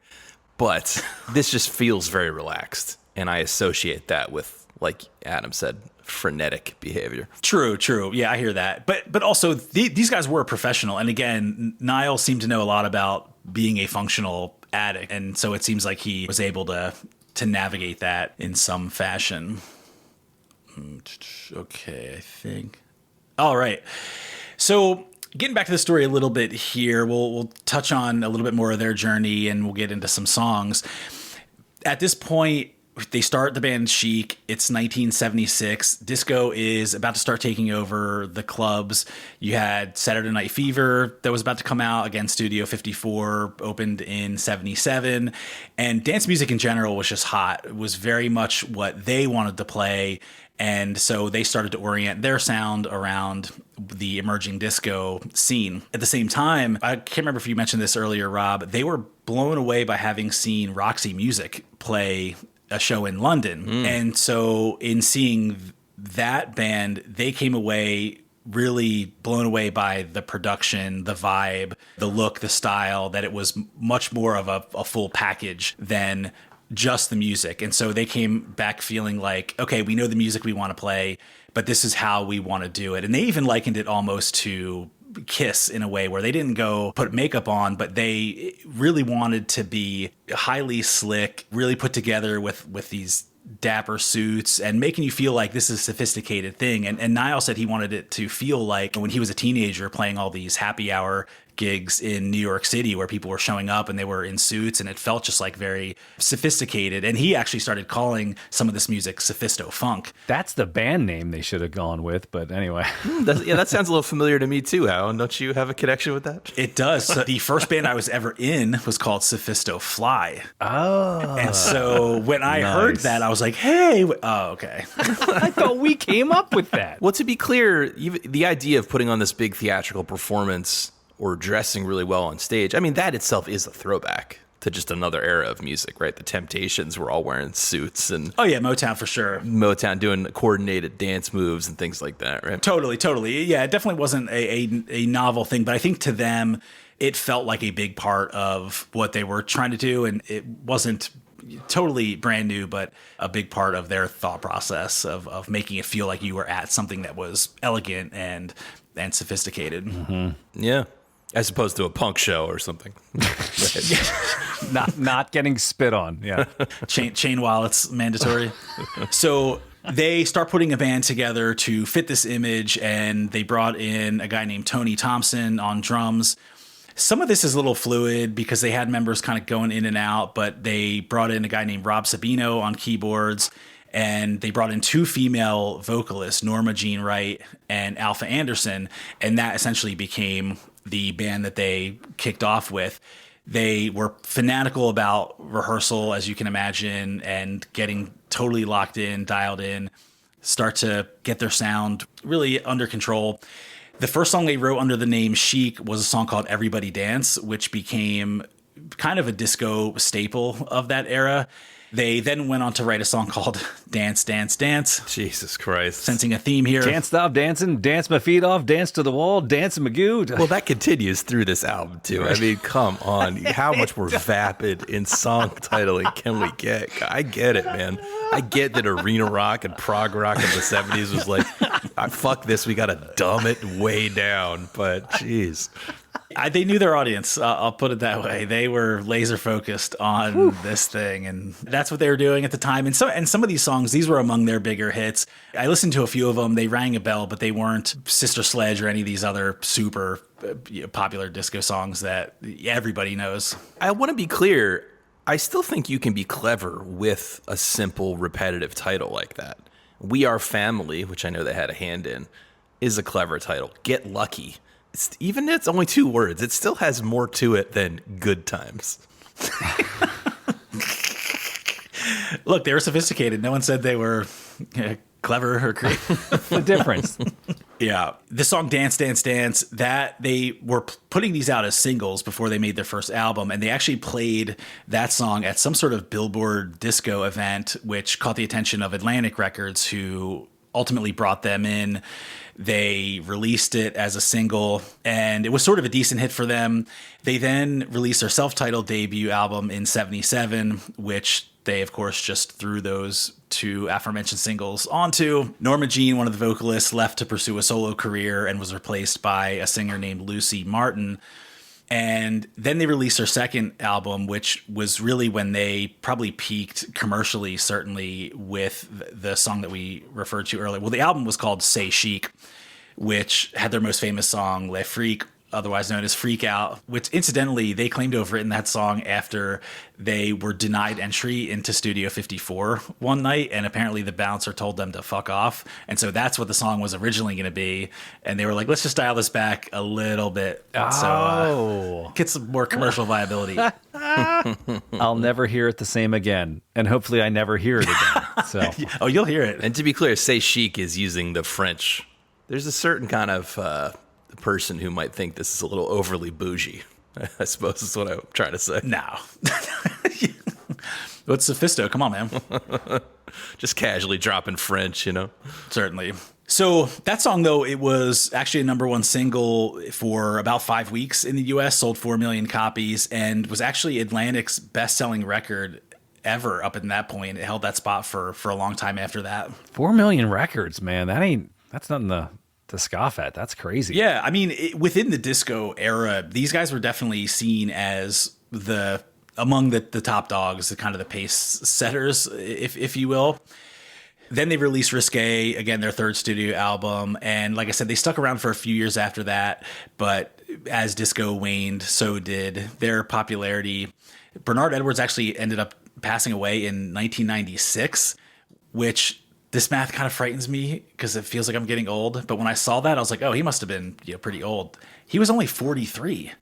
but this just feels very relaxed, and I associate that with, like Adam said, frenetic behavior. True. Yeah, I hear that. But also these guys were professional. And again, Niall seemed to know a lot about being a functional addict. And so it seems like he was able to navigate that in some fashion. Okay, I think. All right. So getting back to the story a little bit here, we'll touch on a little bit more of their journey and we'll get into some songs. At this point, they start the band Chic. It's 1976. Disco is about to start taking over the clubs. You had Saturday Night Fever that was about to come out. Again, Studio 54 opened in 77. And dance music in general was just hot. It was very much what they wanted to play. And so they started to orient their sound around the emerging disco scene. At the same time, I can't remember if you mentioned this earlier, Rob, they were blown away by having seen Roxy Music play a show in London. And so in seeing that band, they came away really blown away by the production, the vibe, the look, the style, that it was much more of a full package than just the music. And so they came back feeling like, okay, we know the music we want to play, but this is how we want to do it. And they even likened it almost to Kiss in a way where they didn't go put makeup on, but they really wanted to be highly slick, really put together with these dapper suits and making you feel like this is a sophisticated thing. And Niall said he wanted it to feel like when he was a teenager playing all these happy hour gigs in New York City where people were showing up and they were in suits and it felt just like very sophisticated. And he actually started calling some of this music sophisto funk. That's the band name they should have gone with, but anyway. That sounds a little familiar to me too, Alan. Don't you have a connection with that? It does. So the first band I was ever in was called Sophisto Fly. Oh. And so when I heard that, I was like, hey, okay. I thought we came up with that. Well, to be clear, the idea of putting on this big theatrical performance or dressing really well on stage, I mean, that itself is a throwback to just another era of music, right? The Temptations were all wearing suits and Oh yeah, Motown for sure. Motown doing coordinated dance moves and things like that, right? Totally. Yeah, it definitely wasn't a novel thing, but I think to them, it felt like a big part of what they were trying to do, and it wasn't totally brand new, but a big part of their thought process of making it feel like you were at something that was elegant and sophisticated. Mm-hmm. Yeah. As opposed to a punk show or something. Not getting spit on. Yeah. Chain wallets mandatory. So they start putting a band together to fit this image, and they brought in a guy named Tony Thompson on drums. Some of this is a little fluid because they had members kind of going in and out, but they brought in a guy named Rob Sabino on keyboards, and they brought in two female vocalists, Norma Jean Wright and Alpha Anderson, and that essentially became the band that they kicked off with. They were fanatical about rehearsal, as you can imagine, and getting totally locked in, dialed in, start to get their sound really under control. The first song they wrote under the name Chic was a song called Everybody Dance, which became kind of a disco staple of that era. They then went on to write a song called Dance, Dance, Dance. Jesus Christ. Sensing a theme here. Can't stop dancing, dance my feet off, dance to the wall, dance Magoo. Well, that continues through this album, too. I mean, come on. How much more vapid in song titling can we get? I get it, man. I get that arena rock and prog rock in the 70s was like, fuck this, we got to dumb it way down. But, jeez. They knew their audience. I'll put it that way. They were laser focused on this thing, and that's what they were doing at the time. And some of these songs, these were among their bigger hits. I listened to a few of them. They rang a bell, but they weren't Sister Sledge or any of these other super popular disco songs that everybody knows. I want to be clear. I still think you can be clever with a simple, repetitive title like that. We Are Family, which I know they had a hand in, is a clever title. Get Lucky. Even if it's only 2 words, it still has more to it than Good Times. Look, they were sophisticated. No one said they were clever or creative. The difference. Yeah. The song Dance, Dance, Dance, that they were putting these out as singles before they made their first album. And they actually played that song at some sort of Billboard disco event, which caught the attention of Atlantic Records, who ultimately brought them in. They released it as a single, and it was sort of a decent hit for them. They then released their self-titled debut album in 77, which they, of course, just threw those 2 aforementioned singles onto. Norma Jean, one of the vocalists, left to pursue a solo career and was replaced by a singer named Lucy Martin. And then they released their second album, which was really when they probably peaked commercially, certainly with the song that we referred to earlier. Well, the album was called Say Chic, which had their most famous song, Le Freak, otherwise known as Freak Out, which incidentally, they claim to have written that song after they were denied entry into Studio 54 one night, and apparently the bouncer told them to fuck off. And so that's what the song was originally going to be. And they were like, let's just dial this back a little bit. So get some more commercial viability. I'll never hear it the same again. And hopefully I never hear it again. So. Oh, you'll hear it. And to be clear, Say Chic is using the French. There's a certain kind of person who might think this is a little overly bougie. I suppose is what I'm trying to say. No. What's sophisto? Come on, man. Just casually dropping French, you know? Certainly. So that song, though, it was actually a #1 single for about 5 weeks in the U.S., sold 4 million copies, and was actually Atlantic's best-selling record ever up in that point. It held that spot for a long time after that. 4 million records, man. That's nothing to scoff at. That's crazy. Yeah, I mean, within the disco era, these guys were definitely seen as among the top dogs, the kind of the pace setters, if you will. Then they released Risque, again, their third studio album. And like I said, they stuck around for a few years after that. But as disco waned, so did their popularity. Bernard Edwards actually ended up passing away in 1996, which this math kind of frightens me because it feels like I'm getting old. But when I saw that, I was like, oh, he must have been pretty old. He was only 43.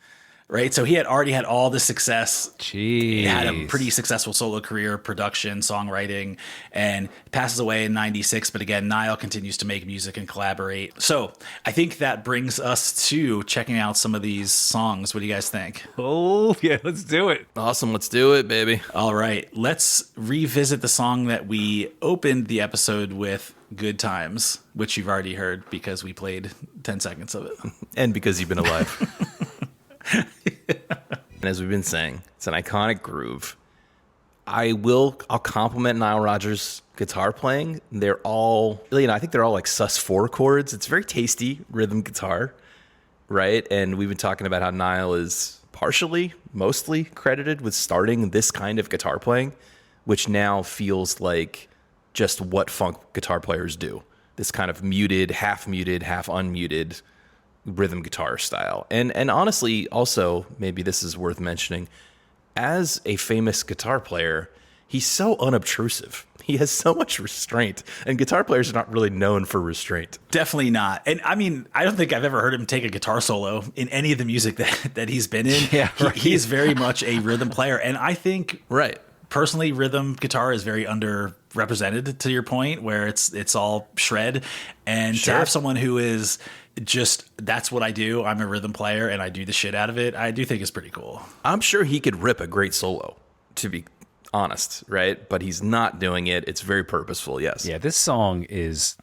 Right. So he had already had all this success. Jeez. He had a pretty successful solo career, production, songwriting, and passes away in 96. But again, Niall continues to make music and collaborate. So I think that brings us to checking out some of these songs. What do you guys think? Oh, yeah, let's do it. Awesome. Let's do it, baby. All right. Let's revisit the song that we opened the episode with, Good Times, which you've already heard because we played 10 seconds of it. And because you've been alive. And as we've been saying, it's an iconic groove. I'll compliment Nile Rodgers' guitar playing. They're all, I think they're all like sus4 chords. It's very tasty rhythm guitar, right? And we've been talking about how Nile is mostly credited with starting this kind of guitar playing, which now feels like just what funk guitar players do. This kind of muted, half unmuted rhythm guitar style. And honestly, also, maybe this is worth mentioning, as a famous guitar player, he's so unobtrusive. He has so much restraint, and guitar players are not really known for restraint. Definitely not. And I mean, I don't think I've ever heard him take a guitar solo in any of the music that he's been in. Yeah, right. He is very much a rhythm player. And I think Right. personally, rhythm guitar is very underrepresented, to your point, where it's all shred. And to have someone who is just, that's what I do, I'm a rhythm player and I do the shit out of it, I do think is pretty cool. I'm sure he could rip a great solo, to be honest, right? But he's not doing it. It's very purposeful, yes. Yeah, this song is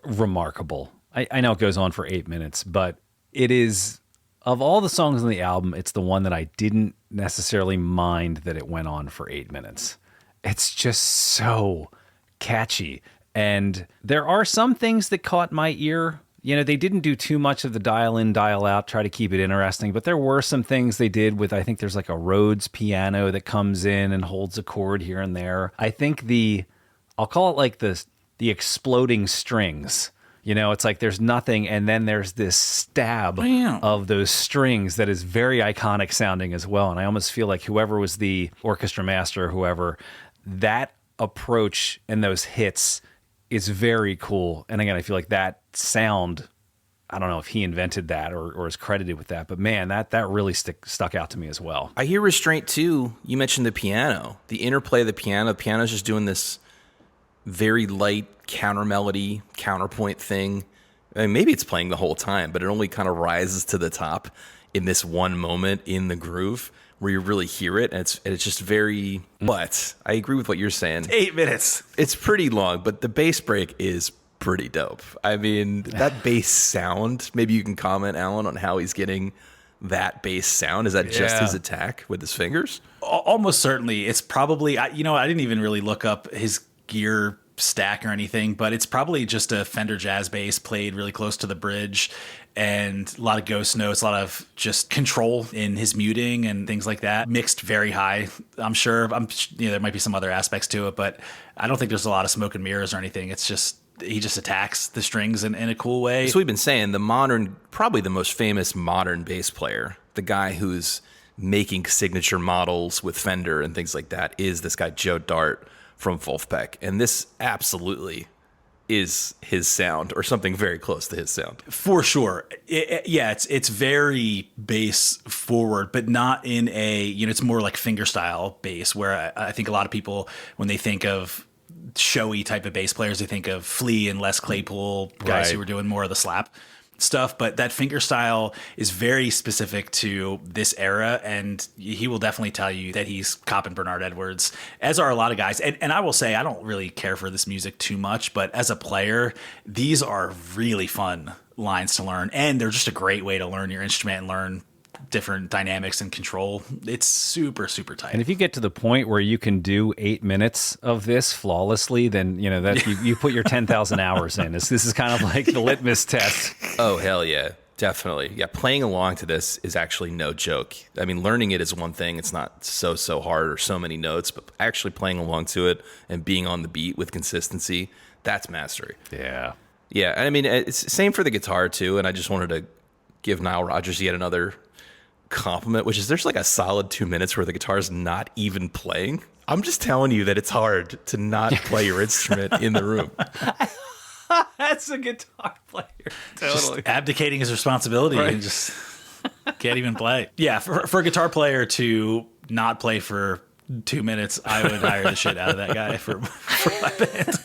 remarkable. I know it goes on for 8 minutes, but it is, of all the songs on the album, it's the one that I didn't necessarily mind that it went on for 8 minutes. It's just so catchy. And there are some things that caught my ear. They didn't do too much of the dial in, dial out, try to keep it interesting, but there were some things they did with, I think there's like a Rhodes piano that comes in and holds a chord here and there. I think I'll call it like the exploding strings. It's like there's nothing, and then there's this stab of those strings that is very iconic sounding as well. And I almost feel like whoever was the orchestra master, that approach and those hits is very cool. And again, I feel like that sound, I don't know if he invented that or is credited with that, but man, that really stuck out to me as well. I hear restraint too. You mentioned the piano, the interplay of the piano. The piano's just doing this very light counter melody, counterpoint thing. I mean, maybe it's playing the whole time, but it only kind of rises to the top in this one moment in the groove where you really hear it. And it's just very, but I agree with what you're saying. 8 minutes. It's pretty long, but the bass break is pretty dope. I mean, that bass sound, maybe you can comment, Alan, on how he's getting that bass sound. Is that just his attack with his fingers? Almost certainly. It's probably, I didn't even really look up his gear stack or anything, but it's probably just a Fender jazz bass played really close to the bridge, and a lot of ghost notes, a lot of just control in his muting and things like that, mixed very high. I'm sure there might be some other aspects to it, but I don't think there's a lot of smoke and mirrors or anything. It's just he just attacks the strings in a cool way. So we've been saying probably the most famous modern bass player, the guy who's making signature models with Fender and things like that, is this guy Joe Dart from Wolfpack. And this absolutely is his sound, or something very close to his sound. For sure. It's very bass forward, but not in it's more like fingerstyle bass, where I think a lot of people, when they think of showy type of bass players, they think of Flea and Les Claypool, guys who were doing more of the slap stuff. But that finger style is very specific to this era, and he will definitely tell you that he's copping Bernard Edwards, as are a lot of guys. And I will say, I don't really care for this music too much, but as a player, these are really fun lines to learn, and they're just a great way to learn your instrument and learn different dynamics and control. It's super, super tight. And if you get to the point where you can do 8 minutes of this flawlessly, then that you put your 10,000 hours in. This is kind of like the litmus test. Oh, hell yeah. Definitely. Yeah, playing along to this is actually no joke. I mean, learning it is one thing. It's not so hard or so many notes, but actually playing along to it and being on the beat with consistency, That's mastery. Yeah. Yeah, I mean, it's same for the guitar, too, and I just wanted to give Nile Rodgers yet another compliment, which is there's like a solid 2 minutes where the guitar's not even playing. I'm just telling you that it's hard to not play your instrument in the room. That's a guitar player. Totally. Just abdicating his responsibility and just can't even play. Yeah, for a guitar player to not play for 2 minutes, I would hire the shit out of that guy for my band.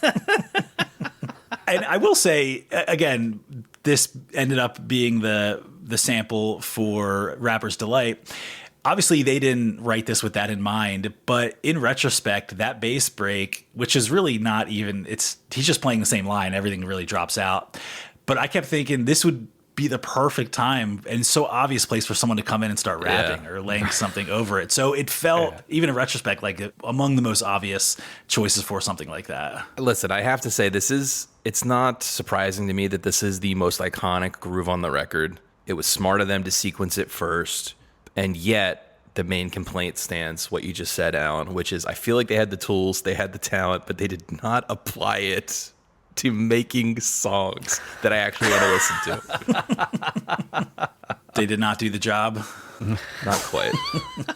And I will say, again, this ended up being the sample for Rapper's Delight. Obviously, they didn't write this with that in mind, but in retrospect, that bass break, which is really not even, he's just playing the same line, everything really drops out. But I kept thinking this would be the perfect time and so obvious place for someone to come in and start rapping or laying something over it. So it felt, even in retrospect, like among the most obvious choices for something like that. Listen, I have to say, it's not surprising to me that this is the most iconic groove on the record. It was smart of them to sequence it first. And yet, the main complaint stands what you just said, Alan, which is I feel like they had the tools, they had the talent, but they did not apply it to making songs that I actually want to listen to. They did not do the job. Not quite.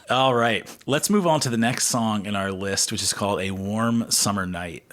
All right. Let's move on to the next song in our list, which is called A Warm Summer Night.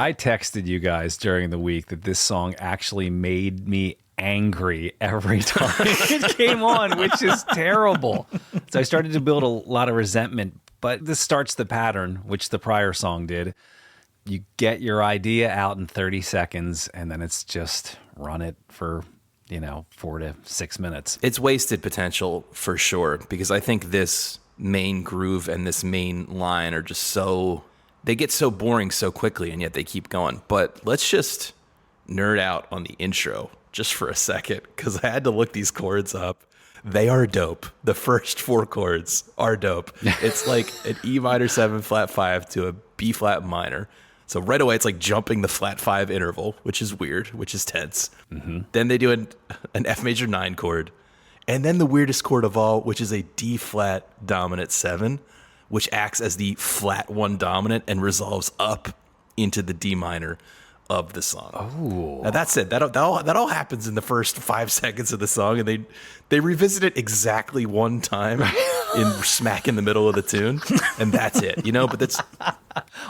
I texted you guys during the week that this song actually made me angry every time it came on, which is terrible. So I started to build a lot of resentment, but this starts the pattern, which the prior song did. You get your idea out in 30 seconds, and then it's just run it for 4 to 6 minutes. It's wasted potential for sure, because I think this main groove and this main line are just they get so boring so quickly, and yet they keep going. But let's just nerd out on the intro just for a second, because I had to look these chords up. They are dope. The first 4 chords are dope. It's like an E minor 7 flat 5 to a B flat minor. So right away, it's like jumping the flat 5 interval, which is weird, which is tense. Mm-hmm. Then they do an F major 9 chord. And then the weirdest chord of all, which is a D flat dominant 7, which acts as the flat 1 dominant and resolves up into the D minor of the song. Oh, now that's it. That all happens in the first 5 seconds of the song, and they revisit it exactly one time smack in the middle of the tune, and that's it. But that's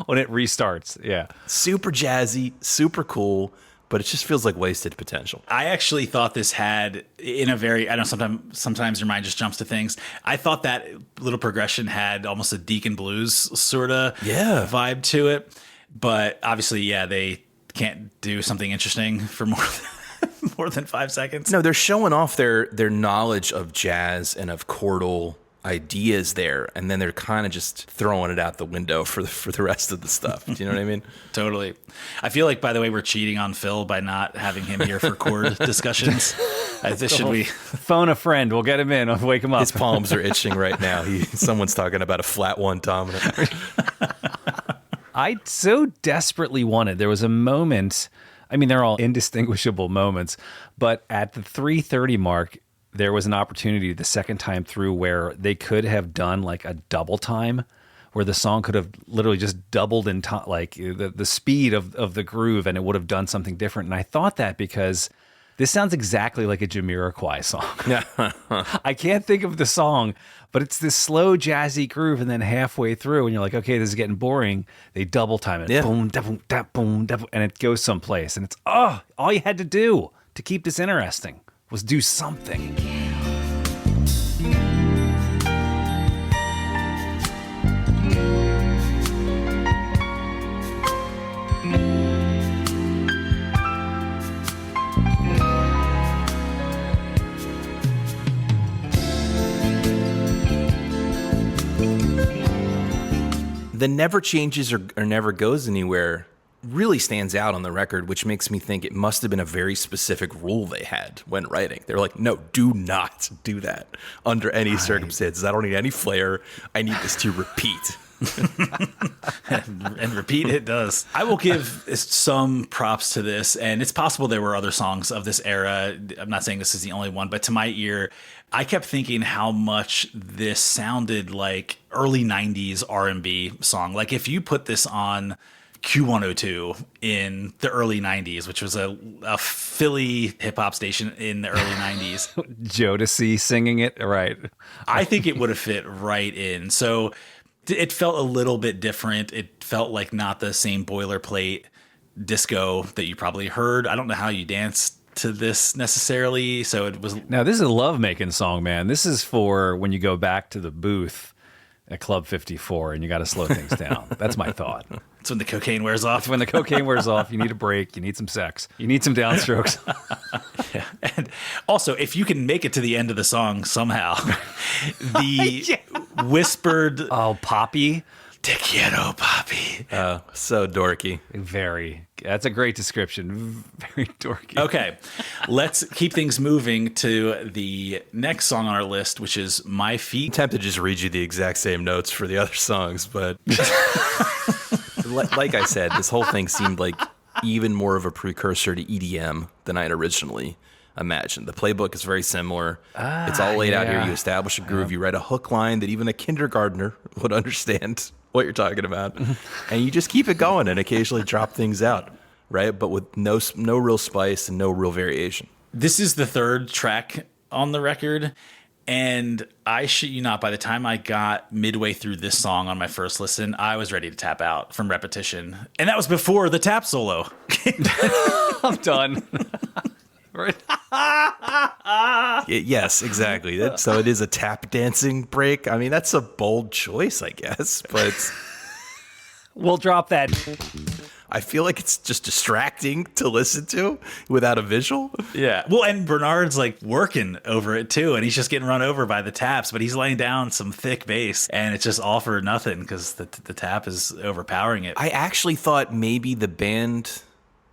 when it restarts. Yeah, super jazzy, super cool. But it just feels like wasted potential. I actually thought this had, in a very, I know sometimes your mind just jumps to things. I thought that little progression had almost a Deacon Blues sort of vibe to it. But obviously, they can't do something interesting for more than 5 seconds. No, they're showing off their knowledge of jazz and of chordal ideas there, and then they're kind of just throwing it out the window for the rest of the stuff. Do you know what I mean? Totally. I feel like, by the way, we're cheating on Phil by not having him here for chord discussions. Should we phone a friend? We'll get him in. I'll wake him up. His palms are itching right now. Someone's talking about a flat 1 dominant. I so desperately wanted. There was a moment. I mean, they're all indistinguishable moments, but at the 3:30 mark, there was an opportunity the second time through where they could have done like a double time, where the song could have literally just doubled in time, like the speed of the groove, and it would have done something different. And I thought that because this sounds exactly like a Jamiroquai song. I can't think of the song, but it's this slow jazzy groove, and then halfway through, and you're like, okay, this is getting boring. They double time it, boom, da, boom, da, boom, da, boom, and it goes someplace. And it's all you had to do to keep this interesting was do something. The never changes or never goes anywhere really stands out on the record, which makes me think it must have been a very specific rule they had when writing. They're like, no, do not do that under any circumstances. I don't need any flair. I need this to repeat. And repeat it does. I will give some props to this, and it's possible there were other songs of this era. I'm not saying this is the only one, but to my ear, I kept thinking how much this sounded like early 90s R&B song. Like if you put this on Q102 in the early 90s, which was a Philly hip-hop station in the early 90s. Jodeci singing it, right. I think it would have fit right in. So it felt a little bit different. It felt like not the same boilerplate disco that you probably heard. I don't know how you danced to this necessarily. So it was. Now, this is a love-making song, man. This is for when you go back to the booth at Club 54 and you got to slow things down. That's my thought. It's when the cocaine wears off. When the cocaine wears off, you need a break. You need some sex. You need some downstrokes. Yeah. And also, if you can make it to the end of the song somehow, the whispered, "Oh, Poppy, te quiero, Poppy." Oh, so dorky. Very. That's a great description. Very dorky. Okay, let's keep things moving to the next song on our list, which is "My Feet." I'm tempted to just read you the exact same notes for the other songs, but like I said, this whole thing seemed like even more of a precursor to EDM than I had originally imagined. The playbook is very similar. It's all laid out here. You establish a groove. You write a hook line that even a kindergartner would understand what you're talking about. And you just keep it going and occasionally drop things out, right? But with no real spice and no real variation. This is the third track on the record. And I shit you not, by the time I got midway through this song on my first listen, I was ready to tap out from repetition. And that was before the tap solo. I'm done. Right. Yes, exactly. So it is a tap dancing break. I mean, that's a bold choice, I guess, but We'll drop that. I feel like it's just distracting to listen to without a visual. Yeah. Well, and Bernard's like working over it too, and he's just getting run over by the taps, but he's laying down some thick bass, and it's just all for nothing because the tap is overpowering it. I actually thought maybe the band,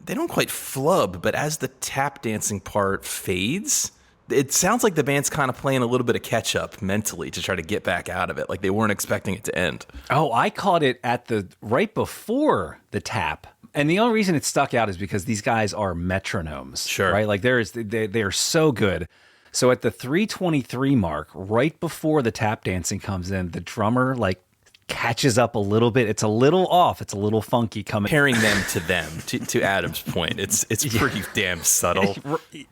they don't quite flub, but as the tap dancing part fades, it sounds like the band's kind of playing a little bit of catch up mentally to try to get back out of it. Like they weren't expecting it to end. Oh, I caught it at the right before the tap. And the only reason it stuck out is because these guys are metronomes. Sure. Right? Like they are so good. So at the 3:23 mark, right before the tap dancing comes in, the drummer like catches up a little bit. It's a little off. It's a little funky coming. Pairing them, to Adam's point, it's pretty damn subtle.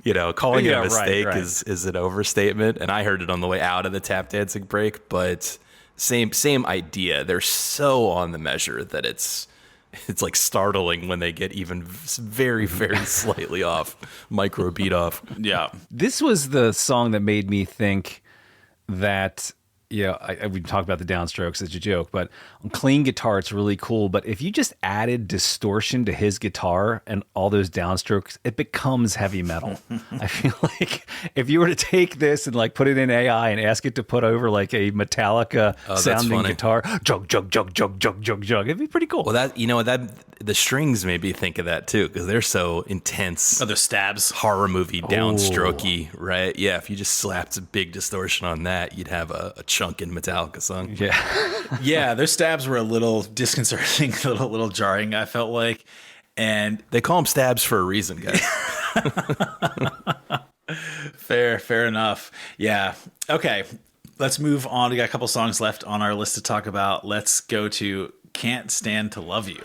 You know, calling it a mistake is an overstatement. And I heard it on the way out of the tap dancing break, but same idea. They're so on the measure that it's like startling when they get even very, very slightly off, micro beat off. Yeah. This was the song that made me think that, we talked about the downstrokes as a joke, but on clean guitar, it's really cool. But if you just added distortion to his guitar and all those downstrokes, it becomes heavy metal. I feel like if you were to take this and like put it in AI and ask it to put over like a Metallica sounding guitar, jug, jug, jug, jug, jug, jug, jug, it'd be pretty cool. Well, the strings made me think of that too, because they're so intense. Oh, the stabs. Horror movie, downstrokey, right? Yeah, if you just slapped a big distortion on that, you'd have a chunkin' Metallica song. Yeah. Yeah, those stabs were a little disconcerting, a little jarring, I felt like. And they call them stabs for a reason, guys. Fair enough. Yeah. Okay, let's move on. We got a couple songs left on our list to talk about. Let's go to Can't Stand to Love You.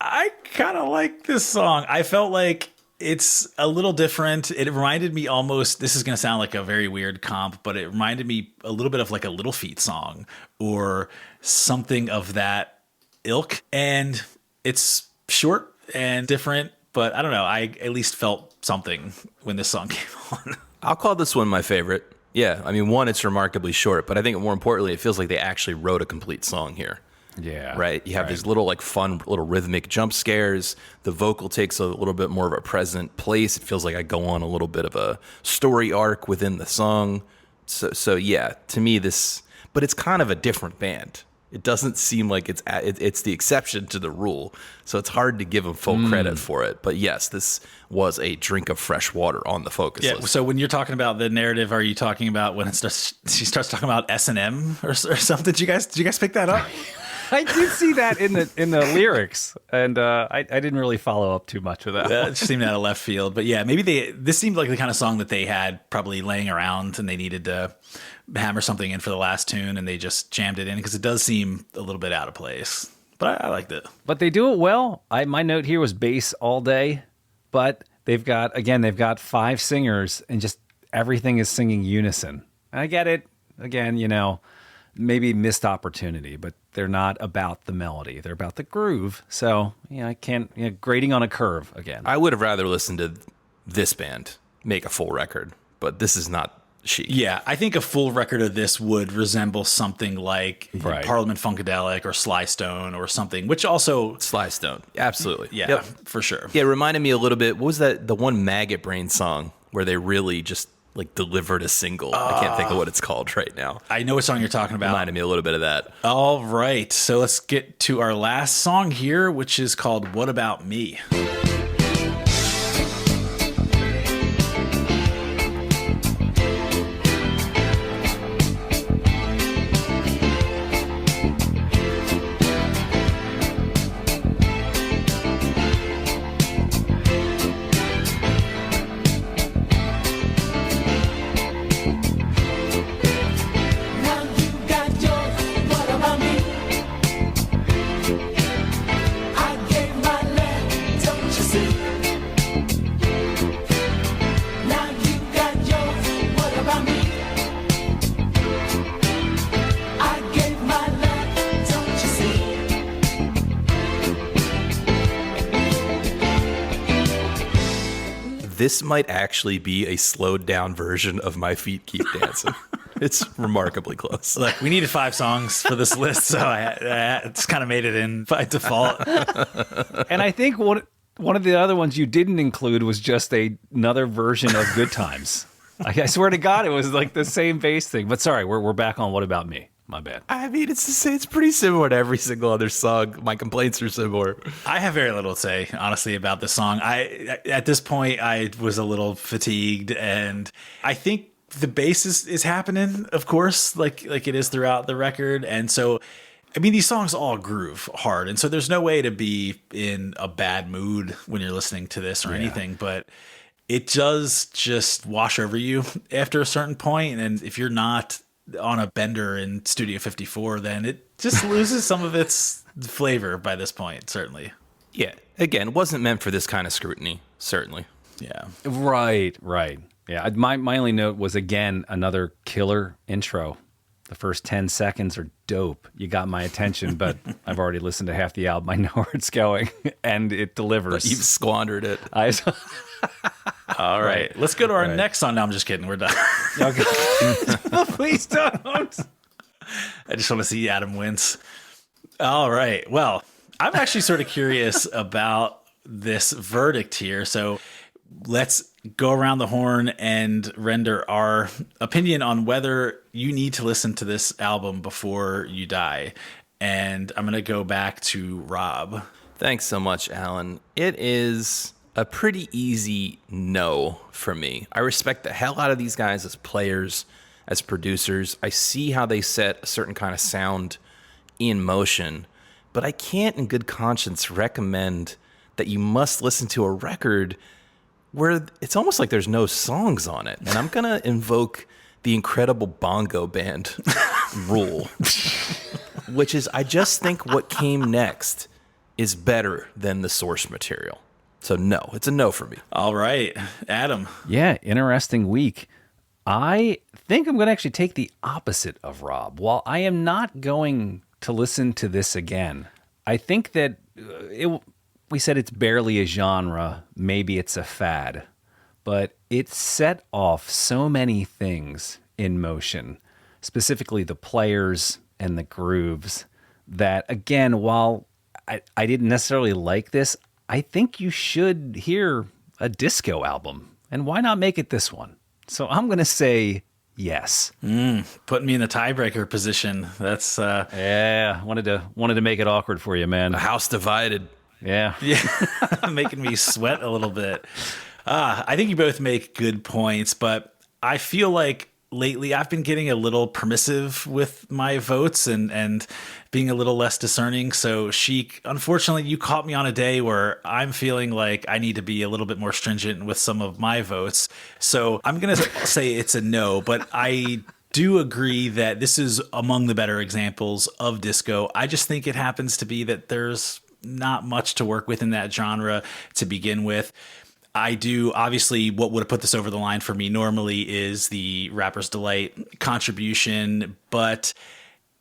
I kind of like this song. I felt like It's a little different. It reminded me almost, this is going to sound like a very weird comp, but it reminded me a little bit of like a Little Feat song or something of that ilk. And it's short and different, but I don't know. I at least felt something when this song came on. I'll call this one my favorite. Yeah, I mean, one, it's remarkably short, but I think more importantly, it feels like they actually wrote a complete song here. Yeah. Right? You have these little, like, fun, little rhythmic jump scares. The vocal takes a little bit more of a present place. It feels like I go on a little bit of a story arc within the song. So yeah, to me, but it's kind of a different band. It doesn't seem like it's the exception to the rule. So it's hard to give them full credit for it. But yes, this was a drink of fresh water on the focus list. So when you're talking about the narrative, are you talking about when she starts talking about S&M or something? Did you guys pick that up? I did see that in the lyrics, and I didn't really follow up too much with that. It just seemed out of left field. But yeah, maybe this seemed like the kind of song that they had probably laying around and they needed to hammer something in for the last tune, and they just jammed it in because it does seem a little bit out of place. But I liked it. But they do it well. My note here was bass all day, but they've got 5 singers, and just everything is singing unison. I get it. Again, maybe missed opportunity, but they're not about the melody. They're about the groove. So, I can't, grading on a curve again. I would have rather listened to this band make a full record, but this is not Chic. Yeah, I think a full record of this would resemble something like Parliament Funkadelic or Sly Stone or something, which also... Sly Stone, absolutely. Yeah, yep. For sure. Yeah, it reminded me a little bit, what was that, the one Maggot Brain song where they really just like delivered a single? I can't think of what it's called right now. I know what song you're talking about. Reminded me a little bit of that. All right, so let's get to our last song here, which is called What About Me? This might actually be a slowed down version of My Feet Keep Dancing. It's remarkably close. Look, we needed 5 songs for this list, so I just kind of made it in by default. And I think one of the other ones you didn't include was just another version of Good Times. I swear to God, it was like the same bass thing. But sorry, we're back on What About Me? My bad. I mean, it's pretty similar to every single other song. My complaints are similar. I have very little to say, honestly, about this song. At this point, I was a little fatigued, and I think the bass is happening, of course, like it is throughout the record. And so, I mean, these songs all groove hard, and so there's no way to be in a bad mood when you're listening to this or anything, but it does just wash over you after a certain point, and if you're not on a bender in Studio 54, then it just loses some of its flavor by this point, certainly. Yeah. Again, it wasn't meant for this kind of scrutiny, certainly. Yeah. Right. Yeah. My only note was, again, another killer intro. The first 10 seconds are dope. You got my attention, but I've already listened to half the album. I know where it's going, and it delivers. But you've squandered it. All right. Let's go to our next song. No, I'm just kidding. We're done. Okay. Please don't. I just want to see Adam wince. All right. Well, I'm actually sort of curious about this verdict here. So let's go around the horn and render our opinion on whether you need to listen to this album before you die. And I'm going to go back to Rob. Thanks so much, Alan. It is a pretty easy no for me. I respect the hell out of these guys as players, as producers. I see how they set a certain kind of sound in motion, but I can't in good conscience recommend that you must listen to a record where it's almost like there's no songs on it. And I'm going to invoke the incredible bongo band rule, which is I just think what came next is better than the source material. So no, it's a no for me. All right, Adam. Yeah, interesting week. I think I'm going to actually take the opposite of Rob. While I am not going to listen to this again, I think that we said it's barely a genre, maybe it's a fad, but it set off so many things in motion, specifically the players and the grooves, that again, while I didn't necessarily like this, I think you should hear a disco album. And why not make it this one? So I'm going to say yes. Putting me in the tiebreaker position. That's Yeah, wanted to make it awkward for you, man. A house divided. Yeah. making me sweat a little bit. I think you both make good points, but I feel like lately I've been getting a little permissive with my votes and being a little less discerning. So Chic, unfortunately, you caught me on a day where I'm feeling like I need to be a little bit more stringent with some of my votes. So I'm going to say it's a no, but I do agree that this is among the better examples of disco. I just think it happens to be that there's not much to work with in that genre to begin with. I do, obviously, what would have put this over the line for me normally is the Rapper's Delight contribution, but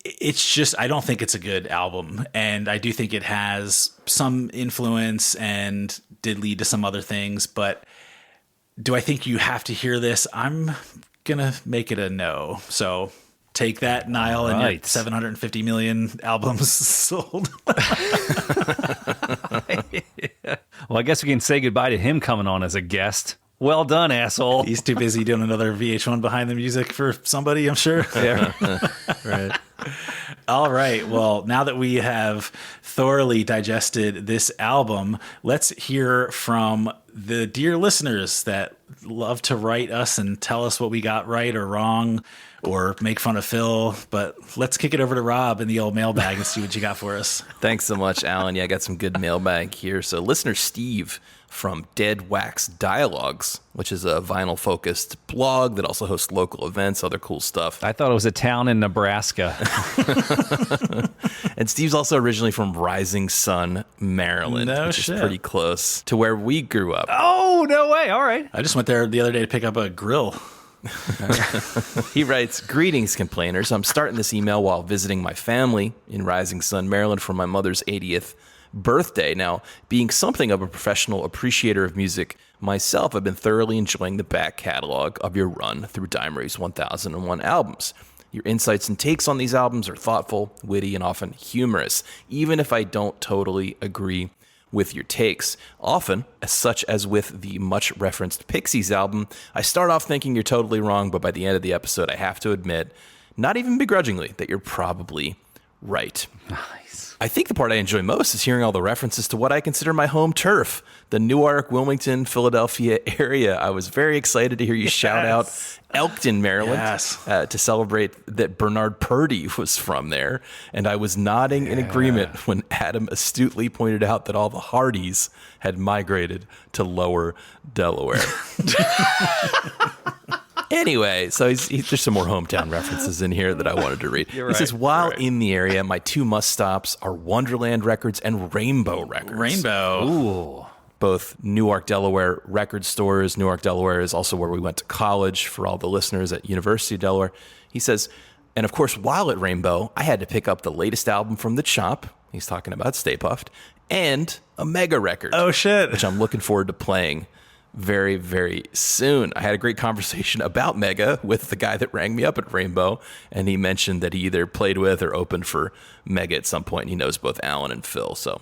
it's just, I don't think it's a good album. And I do think it has some influence and did lead to some other things, but do I think you have to hear this? I'm going to make it a no. So take that, Niall, and your 750 million albums sold. Yeah. Well, I guess we can say goodbye to him coming on as a guest. Well done, asshole. He's too busy doing another VH1 behind the music for somebody, I'm sure. Yeah. Right. All right. Well, now that we have thoroughly digested this album, let's hear from the dear listeners that love to write us and tell us what we got right or wrong or make fun of Phil. But let's kick it over to Rob in the old mailbag and see what you got for us. Thanks so much, Alan. Yeah, I got some good mailbag here. So listener Steve from Dead Wax Dialogues, which is a vinyl-focused blog that also hosts local events, other cool stuff. I thought it was a town in Nebraska. And Steve's also originally from Rising Sun, Maryland, which is pretty close to where we grew up. Oh, no way. All right. I just went there the other day to pick up a grill. He writes, "Greetings, complainers. I'm starting this email while visiting my family in Rising Sun, Maryland for my mother's 80th birthday. Now, being something of a professional appreciator of music myself, I've been thoroughly enjoying the back catalog of your run through Dimery's 1001 albums. Your insights and takes on these albums are thoughtful, witty, and often humorous, even if I don't totally agree with your takes. Often, such as with the much-referenced Pixies album, I start off thinking you're totally wrong, but by the end of the episode, I have to admit, not even begrudgingly, that you're probably right." Nice. I think the part I enjoy most is hearing all the references to what I consider my home turf, the Newark, Wilmington, Philadelphia area. I was very excited to hear you shout out Elkton, Maryland, to celebrate that Bernard Purdie was from there. And I was nodding in agreement when Adam astutely pointed out that all the Hardys had migrated to lower Delaware. Anyway, so there's some more hometown references in here that I wanted to read. He says, while in the area, my two must-stops are Wonderland Records and Rainbow Records. Rainbow. Ooh. Both Newark, Delaware record stores. Newark, Delaware is also where we went to college for all the listeners at University of Delaware. He says, and of course, while at Rainbow, I had to pick up the latest album from The Chop. He's talking about Stay Puft. And a Mega record. Oh, shit. Which I'm looking forward to playing very, very soon. I had a great conversation about Mega with the guy that rang me up at Rainbow, and he mentioned that he either played with or opened for Mega at some point. And he knows both Alan and Phil. So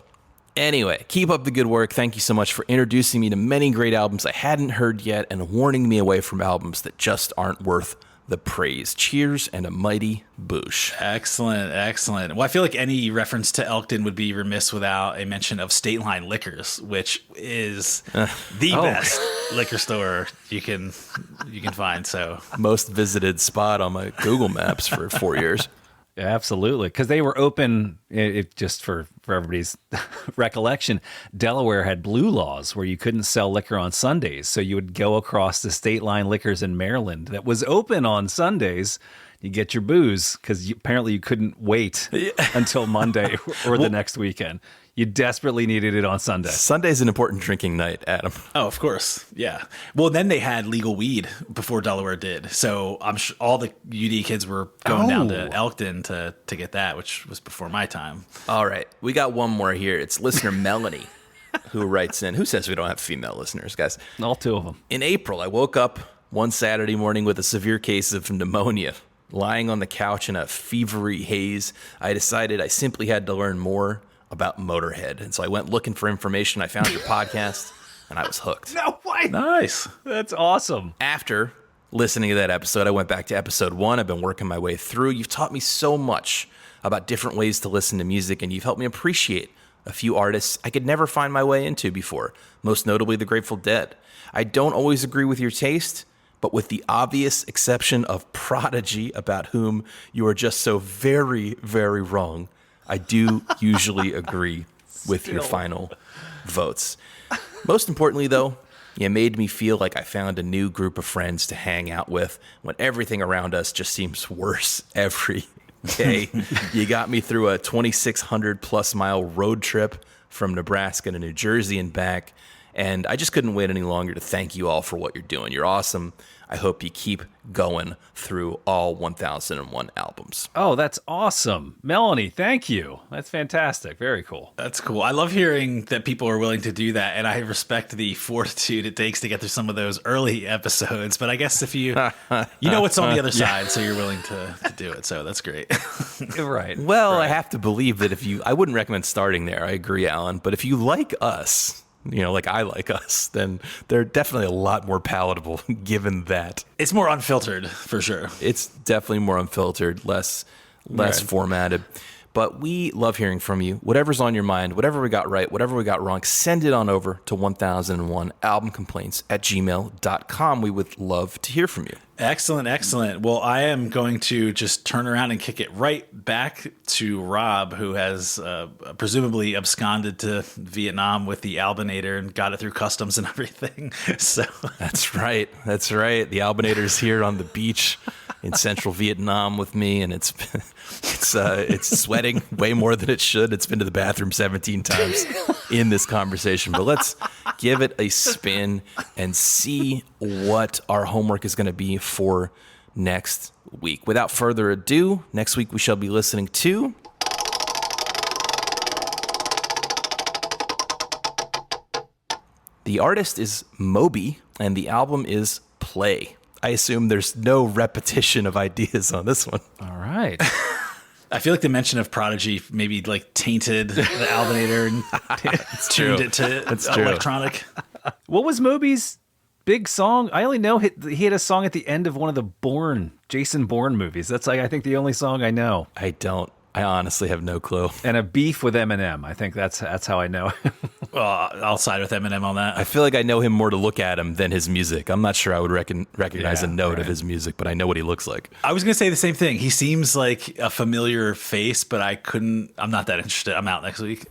anyway, keep up the good work. Thank you so much for introducing me to many great albums I hadn't heard yet and warning me away from albums that just aren't worth the praise. Cheers and a mighty boosh. Excellent, excellent. Well, I feel like any reference to Elkton would be remiss without a mention of State Line Liquors, which is the best liquor store you can find. So most visited spot on my Google Maps for 4 years. Yeah, absolutely, because they were open. Just for everybody's recollection, Delaware had blue laws where you couldn't sell liquor on Sundays. So you would go across the State Line Liquors in Maryland that was open on Sundays. You get your booze because apparently you couldn't wait until Monday or the next weekend. You desperately needed it on Sunday. Sunday's an important drinking night, Adam. Oh, of course. Yeah. Well, then they had legal weed before Delaware did. So I'm sure all the UD kids were going down to Elkton to get that, which was before my time. All right. We got one more here. It's listener Melanie who writes in. Who says we don't have female listeners, guys? All two of them. In April, I woke up one Saturday morning with a severe case of pneumonia. Lying on the couch in a fevery haze, I decided I simply had to learn more about Motorhead. And so I went looking for information. I found your podcast, and I was hooked. No way. Nice. That's awesome. After listening to that episode, I went back to episode 1. I've been working my way through. You've taught me so much about different ways to listen to music, and you've helped me appreciate a few artists I could never find my way into before, most notably the Grateful Dead. I don't always agree with your taste, but with the obvious exception of Prodigy, about whom you are just so very, very wrong, I do usually agree with your final votes. Most importantly, though, you made me feel like I found a new group of friends to hang out with when everything around us just seems worse every day. You got me through a 2,600 plus mile road trip from Nebraska to New Jersey and back. And I just couldn't wait any longer to thank you all for what you're doing. You're awesome. I hope you keep going through all 1001 albums. Oh, that's awesome. Melanie, thank you. That's fantastic. Very cool. That's cool. I love hearing that people are willing to do that, and I respect the fortitude it takes to get through some of those early episodes. But I guess if you know what's on the other side, so you're willing to do it. So that's great. Right. Well, right. I have to believe that I wouldn't recommend starting there. I agree, Alan. But if you like us, like I like us, then they're definitely a lot more palatable given that. It's more unfiltered, for sure. It's definitely more unfiltered, less formatted. But we love hearing from you. Whatever's on your mind, whatever we got right, whatever we got wrong, send it on over to 1001albumcomplaints@gmail.com. We would love to hear from you. Excellent, excellent. Well, I am going to just turn around and kick it right back to Rob, who has presumably absconded to Vietnam with the Albinator and got it through customs and everything. So That's right. The Albinator's here on the beach in central Vietnam with me, and it's sweating way more than it should. It's been to the bathroom 17 times in this conversation. But let's give it a spin and see what our homework is going to be for next week. Without further ado, next week we shall be listening to the artist is Moby, and the album is Play. I assume there's no repetition of ideas on this one. All right. I feel like the mention of Prodigy maybe like tainted the Albinator and tuned it to electronic. What was Moby's big song? I only know he had a song at the end of one of the Jason Bourne movies. That's I think the only song I know. I honestly have no clue. And a beef with Eminem. I think that's how I know him. Well, I'll side with Eminem on that. I feel like I know him more to look at him than his music. I'm not sure I would recognize a note of his music, but I know what he looks like. I was going to say the same thing. He seems like a familiar face, but I'm not that interested. I'm out next week.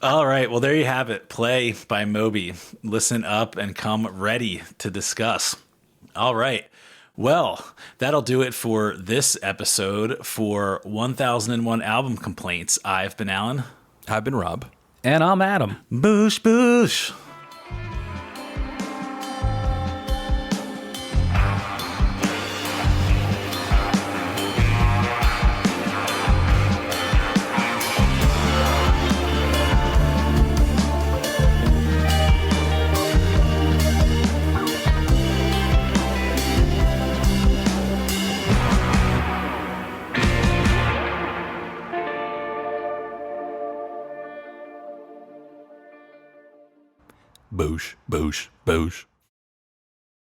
All right. Well, there you have it. Play by Moby. Listen up and come ready to discuss. All right. Well, that'll do it for this episode for 1001 Album Complaints. I've been Alan. I've been Rob. And I'm Adam. Boosh, boosh. Boosh, boosh, boosh.